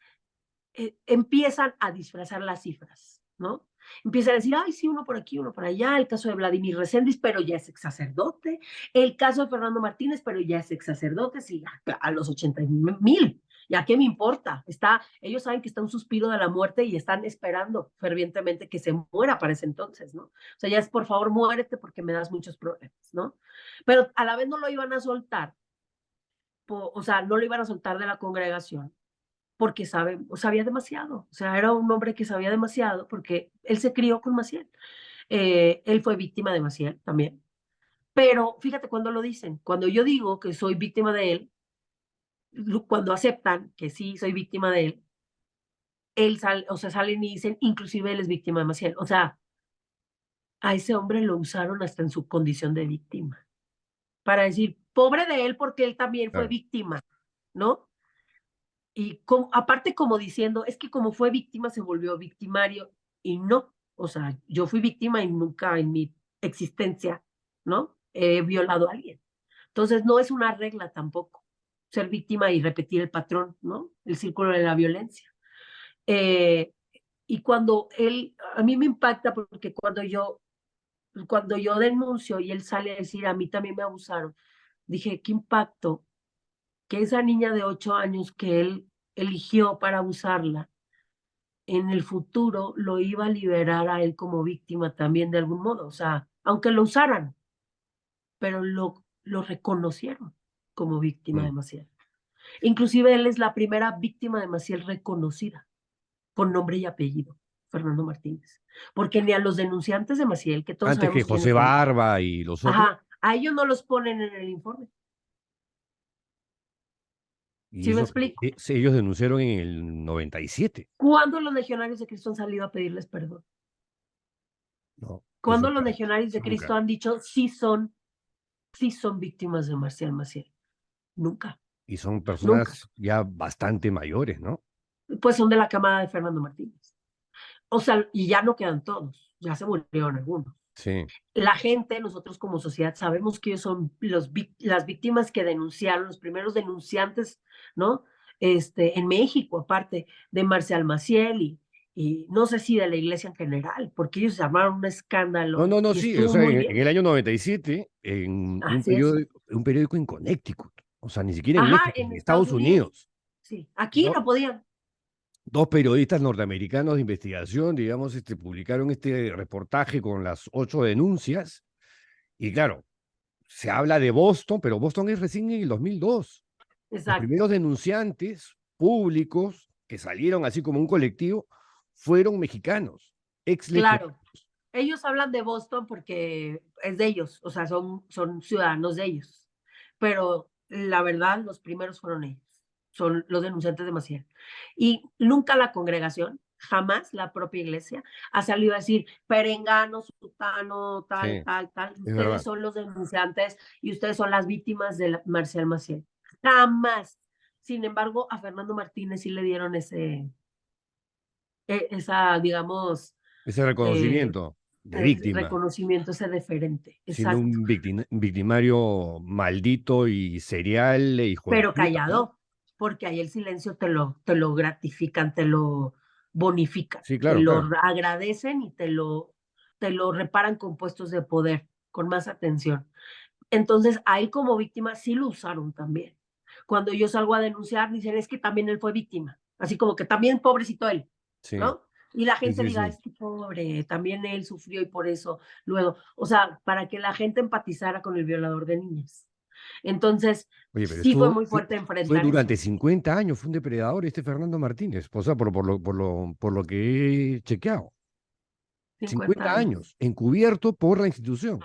empiezan a disfrazar las cifras, ¿no? Empiezan a decir, ay, sí, uno por aquí, uno por allá, el caso de Vladimir Reséndiz, pero ya es ex sacerdote, el caso de Fernando Martínez, pero ya es ex sacerdote, sí, a los 80,000, ¿ya qué me importa? Ellos saben que está un suspiro de la muerte y están esperando fervientemente que se muera para ese entonces, ¿no? O sea, ya es, por favor, muérete porque me das muchos problemas, ¿no? Pero a la vez no lo iban a soltar, o sea, no lo iban a soltar de la congregación, porque sabía demasiado, o sea, era un hombre que sabía demasiado porque él se crió con Maciel, él fue víctima de Maciel también, pero fíjate cuando lo dicen, cuando yo digo que soy víctima de él, cuando aceptan que sí soy víctima de o sea, salen y dicen, inclusive él es víctima de Maciel, o sea, a ese hombre lo usaron hasta en su condición de víctima, para decir, pobre de él porque él también fue Claro. víctima, ¿no? Y aparte como diciendo, es que como fue víctima se volvió victimario y no, o sea, yo fui víctima y nunca en mi existencia, ¿no? He violado a alguien. Entonces no es una regla tampoco ser víctima y repetir el patrón, ¿no? El círculo de la violencia. Eh, y a mí me impacta porque cuando yo denuncio y él sale a decir, a mí también me abusaron, dije, qué impacto que esa niña de 8 años que él eligió para abusarla, en el futuro lo iba a liberar a él como víctima también de algún modo, o sea, aunque lo usaran, pero lo reconocieron como víctima de Mm. Maciel. Inclusive él es la primera víctima de Maciel reconocida, con nombre y apellido, Fernando Martínez. Porque ni a los denunciantes de Maciel, que todos Antes que sabemos quiénes José son, Barba y los otros. ajá, a ellos no los ponen en el informe. Y ¿Sí me eso, explico? ellos denunciaron en el 97. ¿Cuándo los legionarios de Cristo han salido a pedirles perdón? No, eso ¿Cuándo los legionarios de Cristo nunca. han dicho sí son víctimas de Marcial Maciel? Nunca, Y son nunca. personas ya bastante mayores, ¿no? Pues son de la camada de Fernando Martínez. O sea, y ya no quedan todos, ya se murieron algunos. Sí. La gente, nosotros como sociedad, sabemos que ellos son las víctimas que denunciaron, los primeros denunciantes, ¿no? En México, aparte de Marcial Maciel y no sé si de la iglesia en general, porque ellos armaron un escándalo No, y sí. O estuvo sea, muy en bien. el año 97, en Así es. un periódico en Connecticut. O sea, ni siquiera en Ajá, México, en en Estados Unidos. Sí, aquí ¿No? no podían. Dos periodistas norteamericanos de investigación, digamos, publicaron este reportaje con las 8 denuncias. Y claro, se habla de Boston, pero Boston es recién en el 2002. Los Exacto. primeros denunciantes públicos que salieron así como un colectivo fueron mexicanos, ex legionarios. Claro. Ellos hablan de Boston porque es de ellos, o sea, son ciudadanos de ellos. Pero la verdad, los primeros fueron ellos, son los denunciantes de Maciel. Y nunca la congregación, jamás la propia iglesia, ha salido a decir, perengano, sutano, tal, Sí, tal, tal. es Ustedes verdad. son los denunciantes y ustedes son las víctimas de Marcial Maciel. Jamás. Sin embargo, a Fernando Martínez sí le dieron esa, digamos, Ese reconocimiento de víctima, reconocimiento, ese deferente. siendo Exacto. un victimario maldito y serial, hijo de Pero puta, ¿no? callado, porque ahí el silencio te lo gratifican, te lo bonifican, Sí, te claro, lo claro. agradecen y te lo reparan con puestos de poder, con más atención. Entonces, a él como víctima sí lo usaron también. Cuando yo salgo a denunciar, dicen, es que también él fue víctima. Así como que también pobrecito él, Sí, ¿no? Y la sí, gente sí, diga, sí. es que pobre, también él sufrió y por eso luego, o sea, para que la gente empatizara con el violador de niñas. Entonces, Oye, pero sí fue esto muy fuerte fue enfrentar durante eso. 50 años, fue un depredador este Fernando Martínez, o sea, por lo que he chequeado. 50 50 años. años, encubierto por la institución.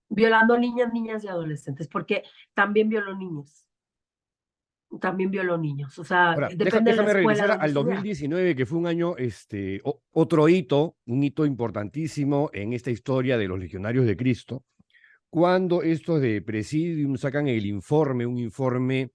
Violando niñas, niñas y adolescentes, porque también violó niños. También violó niños. O sea, Ahora, depende de la déjame escuela regresar donde al estuviera. 2019, que fue un año, otro hito, un hito importantísimo en esta historia de los Legionarios de Cristo, cuando estos de Presidium sacan el informe, un informe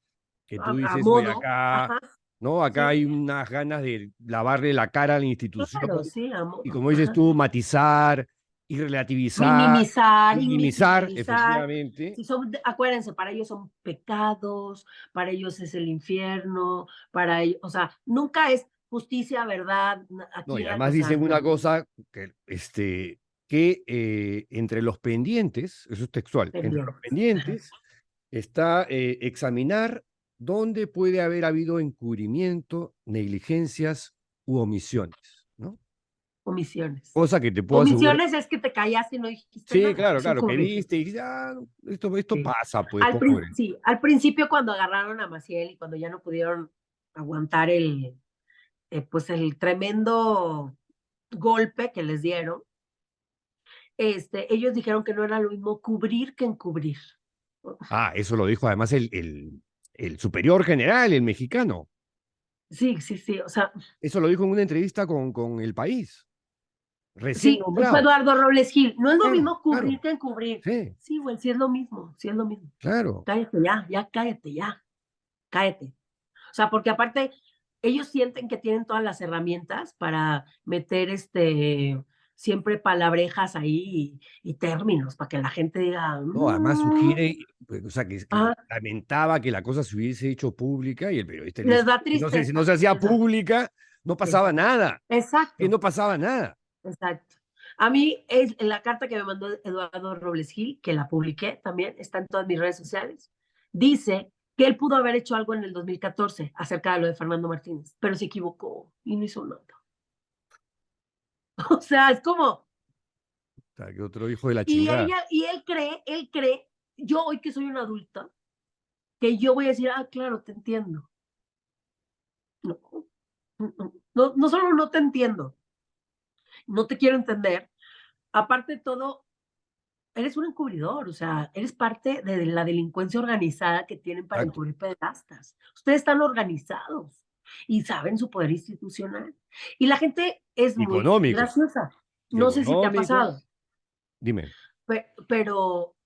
que tú A dices, oye, modo. acá, Ajá. ¿no? Acá Sí, hay unas ganas de lavarle la cara a la institución claro, sí, a y modo. como dices Ajá. tú, matizar y relativizar, Minimizar, minimizar, invisibilizar. efectivamente. Si son, acuérdense, para ellos son pecados, para ellos es el infierno, para ellos, o sea, nunca es justicia, verdad, No, aquí, y o además sea, dicen una no. cosa que entre los pendientes, eso es textual, entre los Pendientes. pendientes está examinar dónde puede haber habido encubrimiento, negligencias u omisiones, ¿no? Omisiones. Cosa que te puedo asegurar. Omisiones es que te callaste y no dijiste Sí, nada. claro, Eso claro, fue que omisión. viste y dijiste, esto Sí. pasa, pues, pobre. Sí, al principio cuando agarraron a Maciel y cuando ya no pudieron aguantar pues el tremendo golpe que les dieron, ellos dijeron que no era lo mismo cubrir que encubrir. Ah, eso lo dijo además el superior general, el mexicano. Sí, sí, sí, o sea, Eso lo dijo en una entrevista con El País, recién sí, fue nombrado. Eduardo Robles Gil. No es lo Claro, mismo cubrir claro, que encubrir. sí, Sí, güey, sí es lo mismo, sí es lo mismo. claro. Cállate ya, ya cállate ya, cállate. O sea, porque aparte, ellos sienten que tienen todas las herramientas para meter siempre palabrejas ahí y términos para que la gente diga, No, además sugiere, pues, o sea, que ah, lamentaba que la cosa se hubiese hecho pública y el periodista le les dice, da si no se tristeza. hacía Les da, pública, no sí, pasaba nada, que exacto, no pasaba nada. exacto. A mí, es en la carta que me mandó Eduardo Robles Gil, que la publiqué también, está en todas mis redes sociales, dice que él pudo haber hecho algo en el 2014 acerca de lo de Fernando Martínez, pero se equivocó y no hizo nada. O sea, es como, O sea, que otro hijo de la y chingada. ella, y él cree, yo hoy que soy una adulta, que yo voy a decir, claro, te entiendo. No, no solo no te entiendo, no te quiero entender. Aparte de todo, eres un encubridor, o sea, eres parte de la delincuencia organizada que tienen para Exacto. encubrir pederastas. Ustedes están organizados y saben su poder institucional. Y la gente es muy Económico. graciosa. Y No sé si te ha económico. pasado, Dime. pero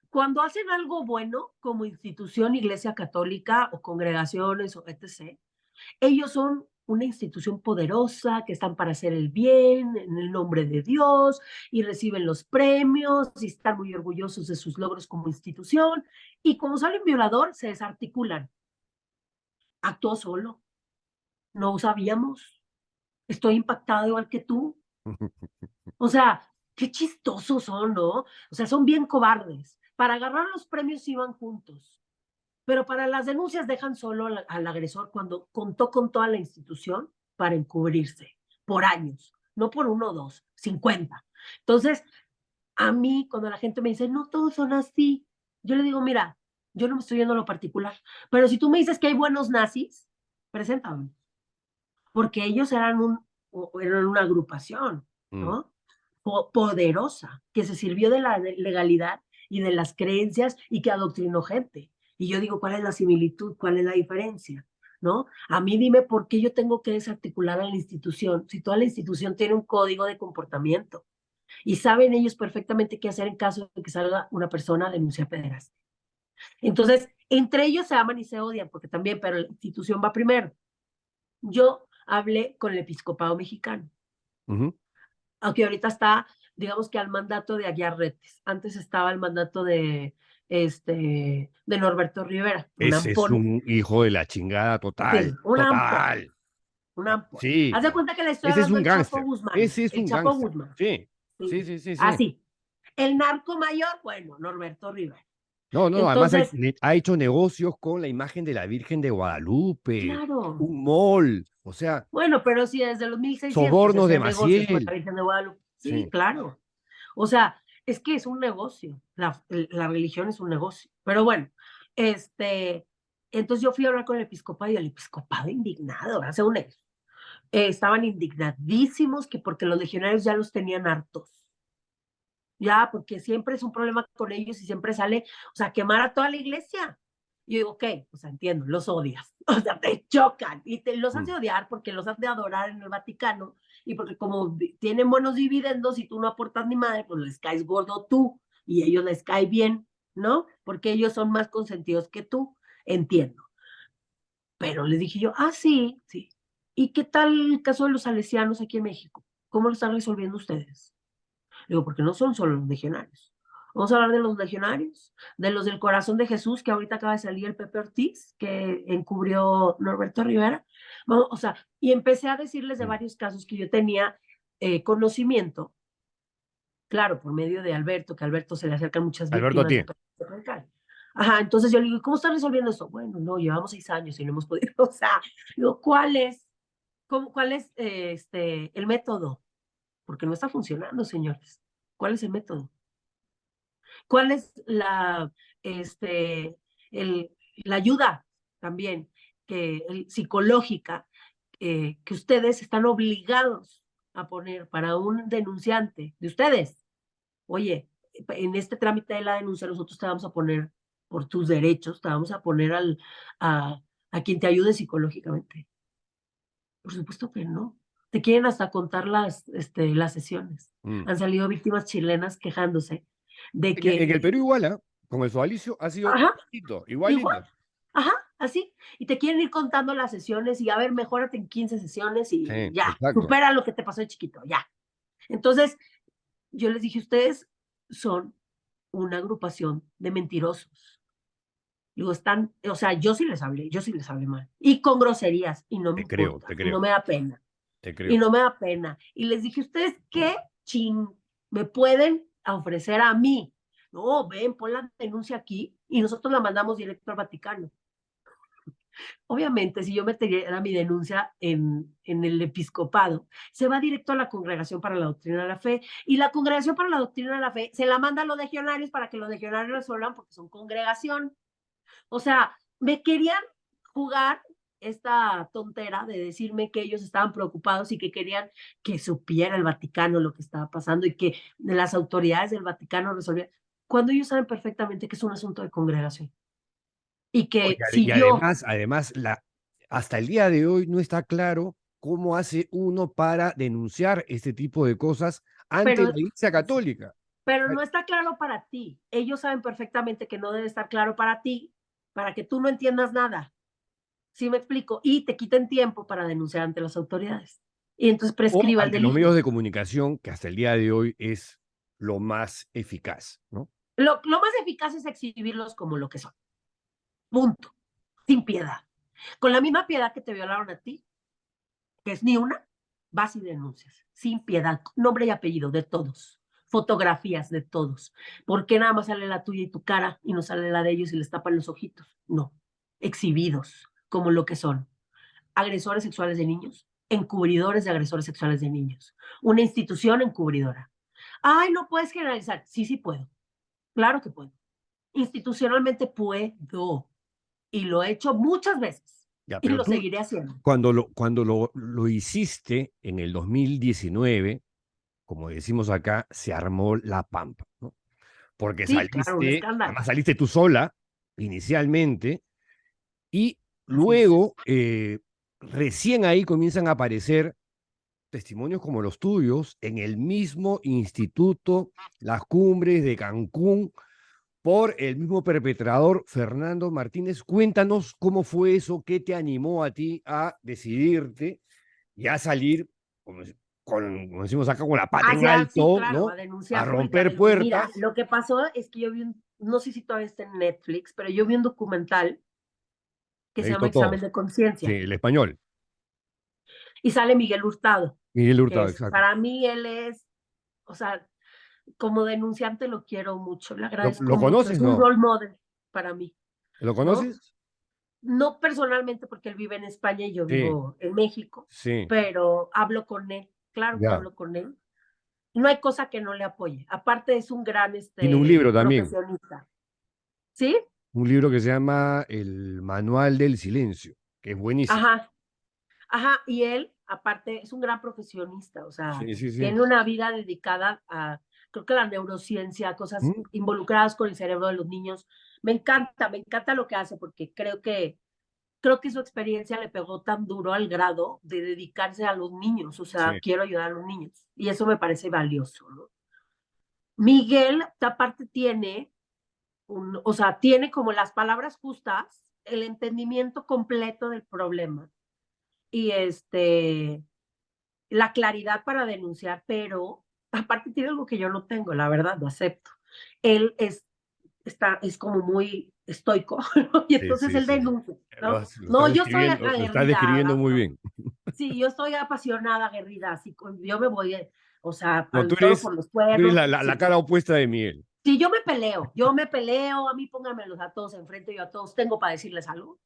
cuando hacen algo bueno como institución, Iglesia Católica o congregaciones o etc., ellos son una institución poderosa que están para hacer el bien en el nombre de Dios y reciben los premios y están muy orgullosos de sus logros como institución. Y como sale un violador, se desarticulan. Actuó solo. No sabíamos. Estoy impactado igual que tú. O sea, qué chistosos son, ¿no? O sea, son bien cobardes. Para agarrar los premios iban juntos, pero para las denuncias dejan solo al agresor cuando contó con toda la institución para encubrirse por años, no por 1 o 2, 50. Entonces, a mí, cuando la gente me dice, no todos son así, yo le digo, mira, yo no me estoy yendo a lo particular, pero si tú me dices que hay buenos nazis, preséntame, porque ellos eran una agrupación, ¿no? Poderosa, que se sirvió de la legalidad y de las creencias y que adoctrinó gente. Y yo digo, ¿cuál es la similitud? ¿Cuál es la diferencia? ¿No? A mí dime por qué yo tengo que desarticular a la institución, si toda la institución tiene un código de comportamiento y saben ellos perfectamente qué hacer en caso de que salga una persona a denunciar pederastia. Entonces, entre ellos se aman y se odian, porque también, pero la institución va primero. Yo hablé con el episcopado mexicano, aunque ahorita está, digamos que al mandato de Aguiar Retes. Antes estaba el mandato de Norberto Rivera, un Ese es ampón. un hijo de la chingada Sí, total. un ampón, Total. un ampón. Sí. Haz de cuenta que le estoy Ese es hablando un del Chapo gángster. Guzmán. Ese es El un Chapo gángster. Guzmán. Sí. Sí. Sí. Así. El narco mayor, bueno, Norberto Rivera. No, además Entonces, ha hecho negocios con la imagen de la Virgen de Guadalupe, claro. un mall, o sea, Bueno, pero sí, desde los 1600 se sobornos de hacían negocios con la Maciel. Virgen de Guadalupe. Sí, Sí. claro. O sea, es que es un negocio. La religión es un negocio. Pero bueno, entonces yo fui a hablar con el episcopado y el episcopado indignado, según ellos. Estaban indignadísimos que porque los legionarios ya los tenían hartos. Ya, porque siempre es un problema con ellos y siempre sale, o sea, quemar a toda la iglesia. Y yo digo, ok, o sea, entiendo, los odias, o sea, te chocan y te los has de odiar porque los has de adorar en el Vaticano y porque como tienen buenos dividendos y tú no aportas ni madre, pues les caes gordo tú y ellos les cae bien, ¿no? Porque ellos son más consentidos que tú, entiendo. Pero les dije yo, sí. ¿Y qué tal el caso de los salesianos aquí en México? ¿Cómo lo están resolviendo ustedes? Digo, porque no son solo los legionarios. Vamos a hablar de los legionarios, de los del corazón de Jesús, que ahorita acaba de salir el Pepe Ortiz, que encubrió Norberto Rivera. Vamos, o sea, y empecé a decirles de varios casos que yo tenía conocimiento, claro, por medio de Alberto, que a Alberto se le acercan muchas Alberto víctimas de tiene. pederastia radical. Ajá, entonces yo le digo, ¿cómo están resolviendo eso? Bueno, no, llevamos 6 años y no hemos podido. O sea, digo, ¿cuál es el método? Porque no está funcionando, señores. ¿Cuál es el método? ¿Cuál es la ayuda también psicológica que ustedes están obligados a poner para un denunciante de ustedes? Oye, en este trámite de la denuncia nosotros te vamos a poner por tus derechos, te vamos a poner a quien te ayude psicológicamente. Por supuesto que no. Te quieren hasta contar las sesiones. Han salido víctimas chilenas quejándose de que, En el Perú igual, con el sodalicio ha sido ajá, igualito, igual, igualito. ajá, así. Y te quieren ir contando las sesiones y a ver, mejórate en 15 sesiones y Sí, ya, exacto. supera lo que te pasó de chiquito, ya. Entonces, yo les dije, ustedes son una agrupación de mentirosos. Digo, o sea, yo sí les hablé mal. Y con groserías, y no me importa, y no me da pena. Te Y creo. no me da pena. Y les dije, ¿ustedes qué me pueden ofrecer a mí? No, ven, pon la denuncia aquí y nosotros la mandamos directo al Vaticano. Obviamente, si yo metiera mi denuncia en el episcopado, se va directo a la Congregación para la Doctrina de la Fe y la Congregación para la Doctrina de la Fe se la manda a los legionarios para que los legionarios resuelvan porque son congregación. O sea, me querían jugar esta tontera de decirme que ellos estaban preocupados y que querían que supiera el Vaticano lo que estaba pasando y que las autoridades del Vaticano resolvieran, cuando ellos saben perfectamente que es un asunto de congregación. Y que si Y yo, además hasta el día de hoy no está claro cómo hace uno para denunciar este tipo de cosas ante pero, la Iglesia Católica. pero no está claro para ti. Ellos saben perfectamente que no debe estar claro para ti, para que tú no entiendas nada. ¿Sí me explico? Y te quiten tiempo para denunciar ante las autoridades. Y entonces O prescriba el ante los medios delito. de comunicación, que hasta el día de hoy es lo más eficaz, ¿no? Lo más eficaz es exhibirlos como lo que son. Punto. Sin piedad. Con la misma piedad que te violaron a ti, que es ni una, vas y denuncias. Sin piedad. Nombre y apellido de todos. Fotografías de todos. ¿Por qué nada más sale la tuya y tu cara y no sale la de ellos y les tapan los ojitos? No. Exhibidos como lo que son. Agresores sexuales de niños, encubridores de agresores sexuales de niños. Una institución encubridora. Ay, no puedes generalizar. Sí, sí puedo. Claro que puedo. Institucionalmente puedo. Y lo he hecho muchas veces. Ya, Y pero lo tú, seguiré haciendo. cuando lo hiciste en el 2019, como decimos acá, se armó la pampa, ¿no? Porque Sí, claro, un escándalo. además saliste tú sola inicialmente, y Así es. luego recién ahí comienzan a aparecer testimonios como los tuyos en el mismo instituto, las cumbres de Cancún, por el mismo perpetrador, Fernando Martínez. Cuéntanos cómo fue eso, qué te animó a ti a decidirte y a salir, como, como decimos acá, con la pata en Allá, sí, alto, claro, ¿no? a A denunciar romper públicamente. Mira, puertas. lo que pasó es que yo vi no sé si todavía está en Netflix, pero yo vi un documental que He se llama visto Examen todos. de Sí, Conciencia el español. y sale Miguel Hurtado, Miguel que Hurtado, es, exacto. para mí él es, o sea, como denunciante lo quiero mucho, le agradezco ¿Lo mucho, es conoces, un no? role model para mí, ¿Lo ¿no? conoces? No personalmente porque él vive en España y yo Sí, vivo en México, sí, pero hablo con él, claro que ya. hablo con él. No hay cosa que no le apoye. Aparte es un gran Tiene un libro también, profesionista. ¿Sí? un libro que se llama El Manual del Silencio, que es buenísimo. Ajá, ajá. Y él, aparte, es un gran profesionista, o sea, Sí, sí, sí. tiene una vida dedicada a, creo que la neurociencia, cosas ¿Mm? involucradas con el cerebro de los niños. Me encanta lo que hace porque creo que su experiencia le pegó tan duro al grado de dedicarse a los niños, o Sí. sea, quiero ayudar a los niños. Y eso me parece valioso, ¿no? Miguel, aparte, o sea, tiene como las palabras justas, el entendimiento completo del problema y la claridad para denunciar, pero aparte tiene algo que yo no tengo, la verdad, lo acepto. Él es como muy estoico, ¿no? Y Sí, entonces sí, él sí. denuncia, Lo, ¿no? lo No, estás yo soy describiendo, lo estás describiendo aguerrida, muy bien. sí, yo estoy apasionada, aguerrida, así, yo me voy, o sea, No, al toro por los tú eres cuernos, la sí. cara opuesta de Miguel. Sí, yo me peleo, a mí pónganmelos a todos enfrente, yo a todos tengo para decirles algo.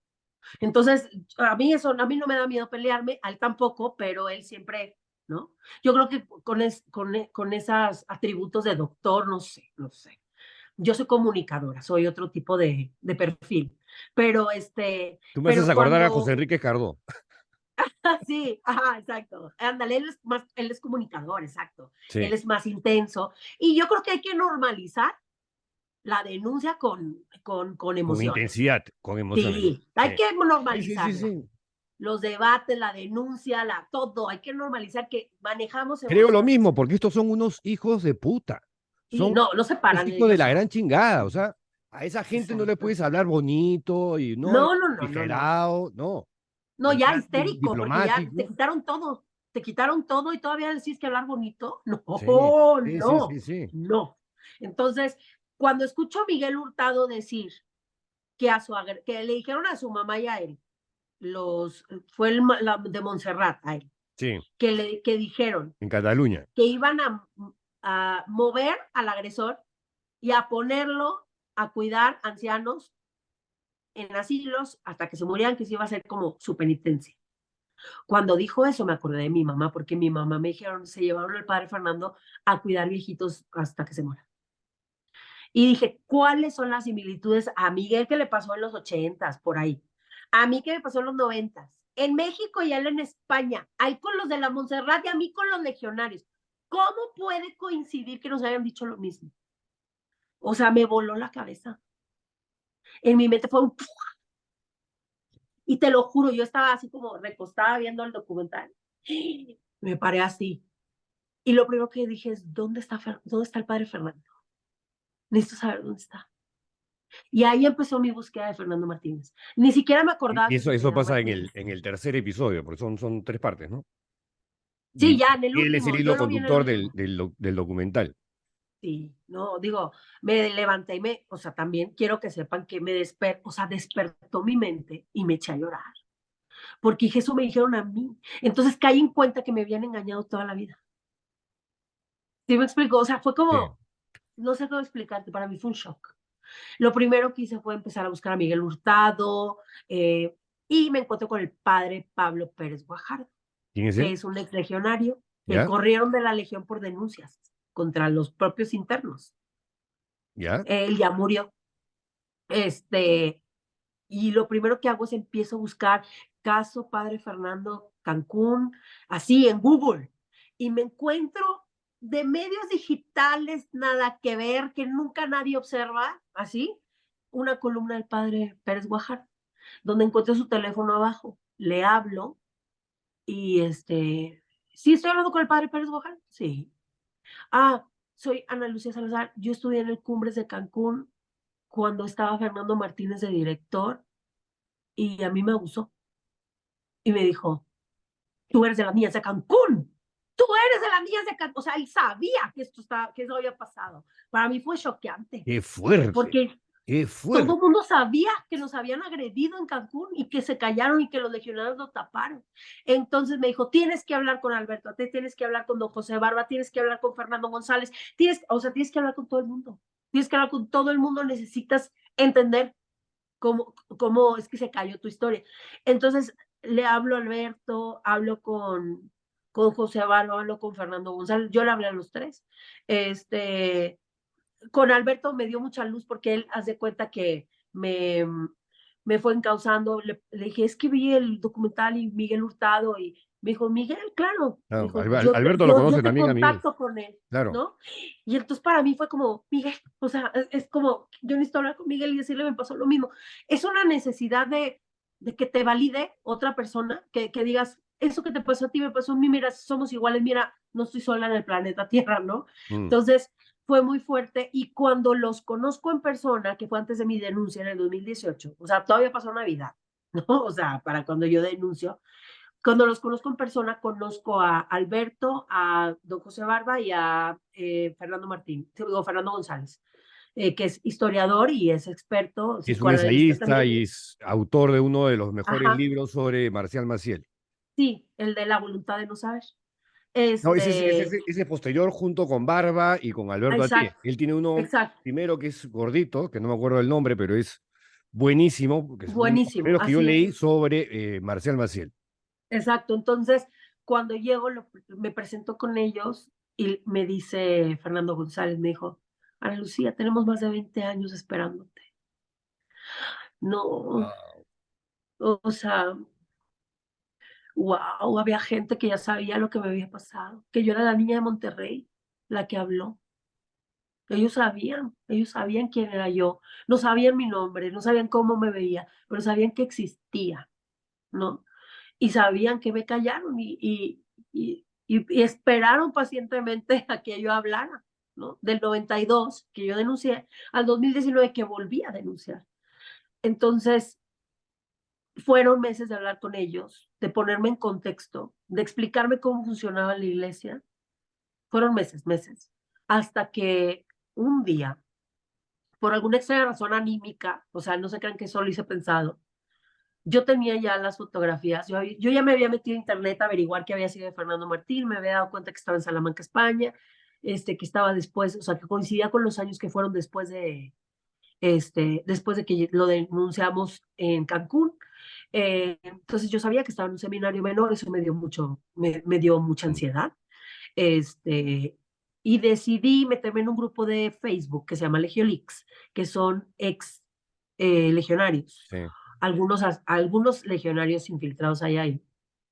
Entonces, a mí no me da miedo pelearme, a él tampoco, pero él siempre, ¿no? Yo creo que con esos atributos de doctor, no sé, no sé. Yo soy comunicadora, soy otro tipo de perfil, pero Tú me haces pero acordar a José cuando, Enrique Cardó. sí, ajá, exacto, ándale, él es comunicador, exacto, él Sí, es más intenso, y yo creo que hay que normalizar la denuncia con con emociones. intensidad, con emociones, ¿no? Sí, Sí. hay que Sí, sí, sí, normalizarla. sí. Los debates, la denuncia, todo, hay que normalizar que manejamos Creo lo emociones. mismo, porque estos son unos hijos de puta. Sí, Son no, no se unos paran de hijos de ellos la solos. gran chingada. O sea, a esa gente no le Exacto. puedes hablar bonito y no, No, no, no, no, no. exagerado, no. No, Hay que ya ser histérico, porque ya te diplomático. quitaron todo. Te quitaron todo y todavía decís que hablar bonito. Sí, No, sí, sí, sí, no, sí. no. Entonces, cuando escucho a Miguel Hurtado decir que le dijeron a su mamá y a él, fue de Montserrat a él, Sí, que dijeron en Cataluña. que iban a mover al agresor y a ponerlo a cuidar ancianos en asilos hasta que se murieran, que se iba a hacer como su penitencia. Cuando dijo eso me acordé de mi mamá, porque mi mamá me dijeron, se llevaron al padre Fernando a cuidar viejitos hasta que se muera. Y dije, ¿cuáles son las similitudes a Miguel que le pasó en los 80s, por ahí? A mí que me pasó en los 90s, en México y él en España, a él con los de la Montserrat y a mí con los legionarios. ¿Cómo puede coincidir que nos hayan dicho lo mismo? O sea, me voló la cabeza. En mi mente fue un... Y te lo juro, yo estaba así como recostada viendo el documental. Me paré así. Y lo primero que dije es, ¿dónde está el padre Fernando? Necesito saber dónde está. Y ahí empezó mi búsqueda de Fernando Martínez. Ni siquiera me acordaba Y que se eso apellidaba pasa Martínez. en el tercer episodio, porque son 3 partes, ¿no? Sí, Y ya en el él es el último, hilo yo lo vi en el conductor del, último. del documental. Sí, no, digo, me levanté y o sea, también quiero que sepan que despertó mi mente y me eché a llorar. Porque eso me dijeron a mí. Entonces caí en cuenta que me habían engañado toda la vida. ¿Sí me explico? O sea, fue Sí. como, no sé cómo explicarte, para mí fue un shock. Lo primero que hice fue empezar a buscar a Miguel Hurtado y me encontré con el padre Pablo Pérez Guajardo, ¿Quién es que él? es un ex legionario que ¿Ya? corrieron de la legión por denuncias contra los propios internos. ¿Ya? Él ya murió. Y lo primero que hago es empiezo a buscar caso Padre Fernando Cancún, así en Google, y me encuentro de medios digitales, nada que ver, que nunca nadie observa, así, una columna del Padre Pérez Guajardo, donde encuentro su teléfono abajo, le hablo y ¿sí estoy hablando con el Padre Pérez Guajardo? Sí. Ah, soy Ana Lucía Salazar, yo estudié en el Cumbres de Cancún cuando estaba Fernando Martínez de director y a mí me abusó. Y me dijo, tú eres de las niñas de Cancún. Tú eres de las niñas de Cancún. O sea, él sabía que eso había pasado. Para mí fue choqueante, ¡Qué fuerte! porque ¡Qué todo fuerte! el mundo sabía que nos habían agredido en Cancún y que se callaron y que los legionarios lo taparon. Entonces me dijo, tienes que hablar con Alberto, tienes que hablar con don José Barba, tienes que hablar con Fernando González, tienes que hablar con todo el mundo. Tienes que hablar con todo el mundo, necesitas entender cómo es que se cayó tu historia. Entonces le hablo a Alberto, hablo con José Barba, hablo con Fernando González, yo le hablé a los tres. Con Alberto me dio mucha luz porque él hace cuenta que me fue encauzando, le dije, es que vi el documental y Miguel Hurtado y me dijo, Miguel, claro, me Claro, dijo, Alberto lo conoce yo te también a Miguel. contacto con él, Claro. ¿no? Y entonces para mí fue como, Miguel, o sea, es como, yo necesito hablar con Miguel y decirle, me pasó lo mismo. Es una necesidad de que te valide otra persona, que digas, eso que te pasó a ti me pasó a mí, mira, somos iguales, mira, no estoy sola en el planeta Tierra, ¿no? Entonces fue muy fuerte y cuando los conozco en persona, que fue antes de mi denuncia en el 2018, o sea, todavía pasó Navidad, ¿no? O sea, para cuando yo denuncio, cuando los conozco en persona, conozco a Alberto, a don José Barba y a Fernando Martín, digo, Fernando González, que es historiador y es experto, Es un psicoanalista ensayista también. y es autor de uno de los mejores Ajá, libros sobre Marcial Maciel. sí, el de la voluntad de no saber. No, ese es posterior junto con Barba y con Alberto Atié. Exacto, Él tiene uno exacto, primero que es gordito, que no me acuerdo el nombre, pero es buenísimo, porque es uno de los buenísimo, primeros que yo así es. leí sobre Marcial Maciel. Exacto, entonces cuando llego me presento con ellos y me dice Fernando González, me dijo, Ana Lucía, tenemos más de 20 años esperándote. No, o sea, wow, había gente que ya sabía lo que me había pasado, que yo era la niña de Monterrey, la que habló. Ellos sabían quién era yo, no sabían mi nombre, no sabían cómo me veía, pero sabían que existía, ¿no? Y sabían que me callaron y esperaron pacientemente a que yo hablara, ¿no? Del 92 que yo denuncié al 2019 que volví a denunciar. Entonces, fueron meses de hablar con ellos, de ponerme en contexto, de explicarme cómo funcionaba la iglesia. Fueron meses, hasta que un día, por alguna extraña razón anímica, o sea, no se crean que solo hice pensado, yo tenía ya las fotografías, yo ya me había metido a internet a averiguar qué había sido de Fernando Martín, me había dado cuenta que estaba en Salamanca, España, que estaba después, o sea, que coincidía con los años que fueron después de que lo denunciamos en Cancún. Entonces yo sabía que estaba en un seminario menor, eso me dio mucha ansiedad. y decidí meterme en un grupo de Facebook que se llama Legiolix, que son ex legionarios. Sí. Algunos legionarios infiltrados hay ahí.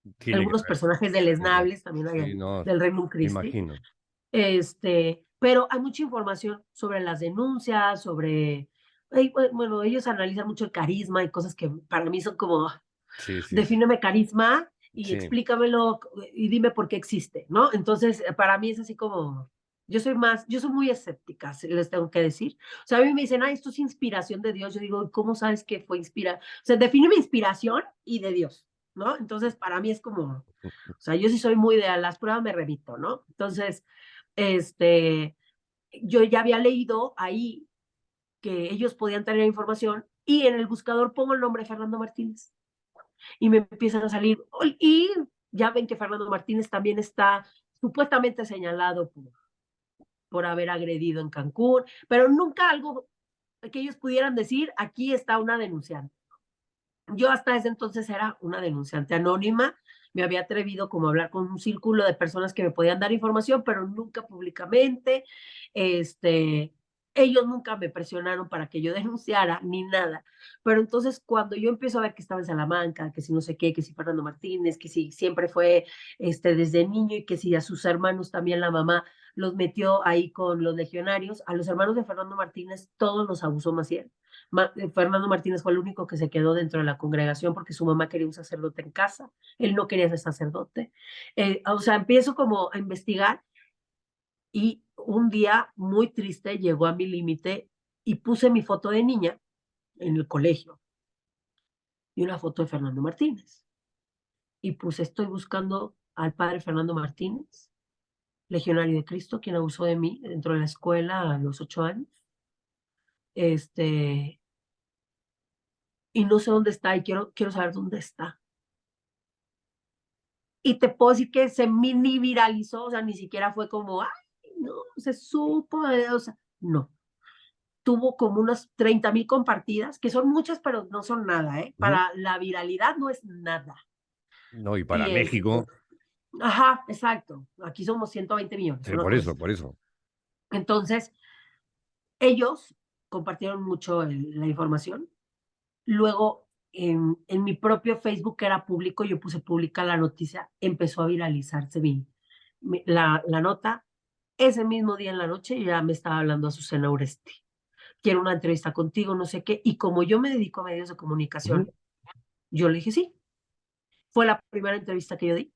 Tiene que Algunos haber. personajes deleznables también hay Sí, ahí, no, del Regnum me Christi. imagino. Pero hay mucha información sobre las denuncias, sobre, bueno, ellos analizan mucho el carisma y cosas que para mí son como, Sí, sí, sí. defíneme carisma y Sí. explícamelo y dime por qué existe, ¿no? Entonces, para mí es así como, yo soy muy escéptica, les tengo que decir. O sea, a mí me dicen, esto es inspiración de Dios. Yo digo, ¿cómo sabes que fue inspiración? O sea, defíneme inspiración y de Dios, ¿no? Entonces, para mí es como, o sea, yo sí soy muy de a las pruebas me remito, ¿no? Entonces, yo ya había leído ahí que ellos podían tener información y en el buscador pongo el nombre Fernando Martínez y me empiezan a salir, y ya ven que Fernando Martínez también está supuestamente señalado por haber agredido en Cancún, pero nunca algo que ellos pudieran decir, aquí está una denunciante. Yo hasta ese entonces era una denunciante anónima, me había atrevido como a hablar con un círculo de personas que me podían dar información, pero nunca públicamente. Ellos nunca me presionaron para que yo denunciara ni nada. Pero entonces cuando yo empiezo a ver que estaba en Salamanca, que si no sé qué, que si Fernando Martínez, que si siempre fue desde niño y que si a sus hermanos también la mamá los metió ahí con los legionarios, a los hermanos de Fernando Martínez todos los abusó Maciel. Fernando Martínez fue el único que se quedó dentro de la congregación porque su mamá quería un sacerdote en casa, él no quería ser sacerdote. O sea, empiezo como a investigar y un día muy triste llegó a mi límite y puse mi foto de niña en el colegio y una foto de Fernando Martínez. Y puse, estoy buscando al padre Fernando Martínez, legionario de Cristo, quien abusó de mí dentro de la escuela a los 8 años. Y no sé dónde está y quiero saber dónde está. Y te puedo decir que se mini viralizó, o sea, ni siquiera fue como, ay, no, se supo, o sea, no. Tuvo como unas 30,000 compartidas, que son muchas, pero no son nada, ¿eh? Para la viralidad no es nada. No, y para Y México, ajá, exacto. Aquí somos 120 millones, sí, una por cosa eso, así. por eso. Entonces, ellos compartieron mucho la información. Luego, en mi propio Facebook, que era público, yo puse pública la noticia, empezó a viralizarse la nota. Ese mismo día en la noche ya me estaba hablando Azucena Oresti. Quiero una entrevista contigo, no sé qué. Y como yo me dedico a medios de comunicación, yo le dije sí. Fue la primera entrevista que yo di.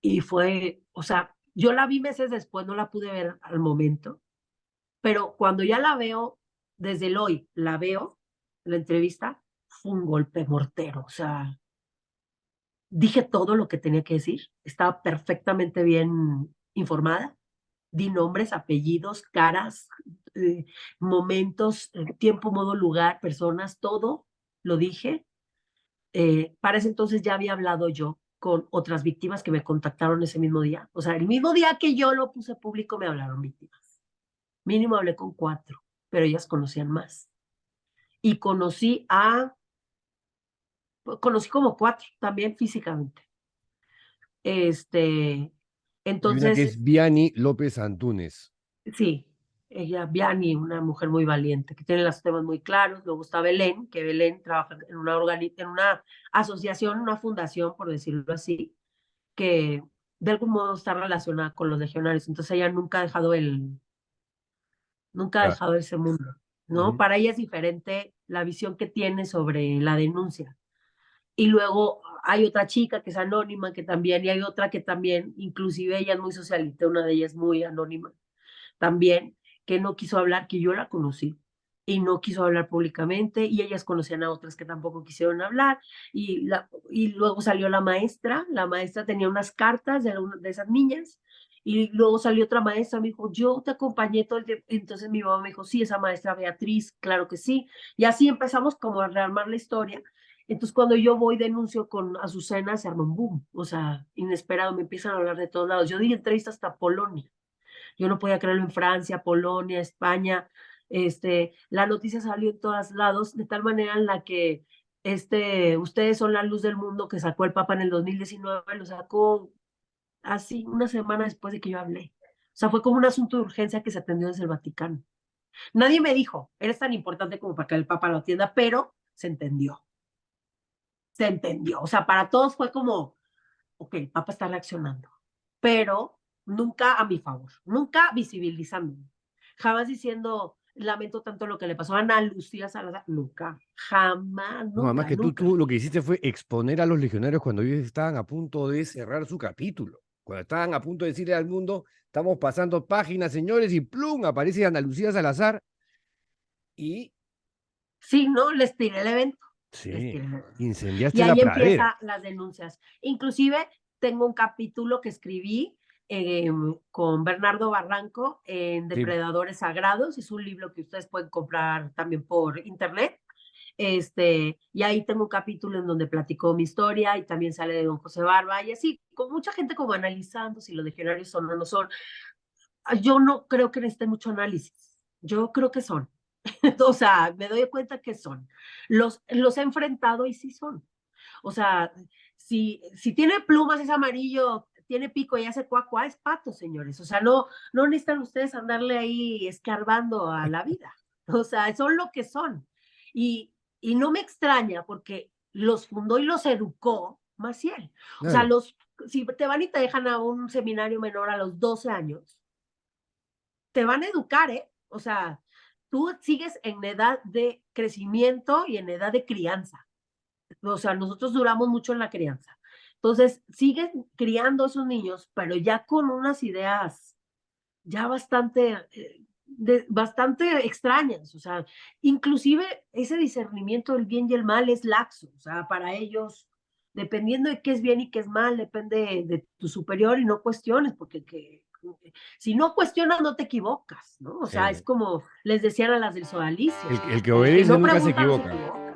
Y fue, o sea, yo la vi meses después, no la pude ver al momento, pero cuando ya la veo, desde el hoy, la veo, la entrevista, fue un golpe mortero. O sea, dije todo lo que tenía que decir, estaba perfectamente bien informada, di nombres, apellidos, caras, momentos, tiempo, modo, lugar, personas, todo lo dije. Para ese entonces ya había hablado yo con otras víctimas que me contactaron ese mismo día. O sea, el mismo día que yo lo puse público me hablaron víctimas. Mínimo hablé con 4, pero ellas conocían más. Y conocí como 4 también físicamente. Hay una que Entonces, es Viani López Antúnez. sí, ella, Viani, una mujer muy valiente, que tiene los temas muy claros. Luego está Belén, que Belén trabaja en una asociación, una fundación, por decirlo así, que de algún modo está relacionada con los legionarios. Entonces ella nunca ha Claro. dejado ese mundo, ¿no? Para ella es diferente la visión que tiene sobre la denuncia. Y luego hay otra chica que es anónima, que también, y hay otra que también, inclusive ella es muy socialita, una de ellas muy anónima también, que no quiso hablar, que yo la conocí, y no quiso hablar públicamente, y ellas conocían a otras que tampoco quisieron hablar, y luego salió la maestra tenía unas cartas de esas niñas, y luego salió otra maestra, me dijo, yo te acompañé todo el tiempo. Entonces mi mamá me dijo, sí, esa maestra Beatriz, claro que sí, y así empezamos como a rearmar la historia. Entonces, cuando yo voy, denuncio con Azucena, se arma un boom, o sea, inesperado, me empiezan a hablar de todos lados. Yo di entrevistas hasta Polonia. Yo no podía creerlo, en Francia, Polonia, España. La noticia salió en todos lados, de tal manera en la que Ustedes son la luz del mundo, que sacó el Papa en el 2019, lo sacó así una semana después de que yo hablé. O sea, fue como un asunto de urgencia que se atendió desde el Vaticano. Nadie me dijo, eres tan importante como para que el Papa lo atienda, pero se entendió. Se entendió. O sea, para todos fue como, ok, el Papa está reaccionando, pero nunca a mi favor, nunca visibilizándome, jamás diciendo, lamento tanto lo que le pasó a Ana Lucía Salazar, nunca, jamás, No, además nunca, que nunca. tú lo que hiciste fue exponer a los legionarios cuando ellos estaban a punto de cerrar su capítulo. Cuando estaban a punto de decirle al mundo, estamos pasando páginas, señores, y plum, aparece Ana Lucía Salazar y Sí, ¿no? Les tiré el evento. sí, Y incendiaste la ahí pradera. empiezan las denuncias. Inclusive tengo un capítulo que escribí con Bernardo Barranco en Sí. Depredadores Sagrados. Es un libro que ustedes pueden comprar también por internet. Y ahí tengo un capítulo en donde platicó mi historia y también sale de don José Barba y así, con mucha gente como analizando si los legionarios son o no son. Yo no creo que necesite mucho análisis. Yo creo que son. O sea, me doy cuenta que son. Los he enfrentado y sí son. O sea, si tiene plumas es amarillo, tiene pico y hace cuacua, es pato, señores. O sea, no necesitan ustedes andarle ahí escarbando a la vida. O sea, son lo que son. Y, y no me extraña porque los fundó y los educó Maciel. O sea, Claro. si te van y te dejan a un seminario menor a los 12 años, te van a educar, ¿eh? O sea, tú sigues en edad de crecimiento y en edad de crianza. O sea, nosotros duramos mucho en la crianza. Entonces, siguen criando a esos niños, pero ya con unas ideas ya bastante extrañas. O sea, inclusive ese discernimiento del bien y el mal es laxo. O sea, para ellos, dependiendo de qué es bien y qué es mal, depende de tu superior y no cuestiones, porque si no cuestionas no te equivocas, ¿no? O sea, es como les decían a las del sodalicio. El que obedece no nunca se pregunta, no se equivoca. equivoca.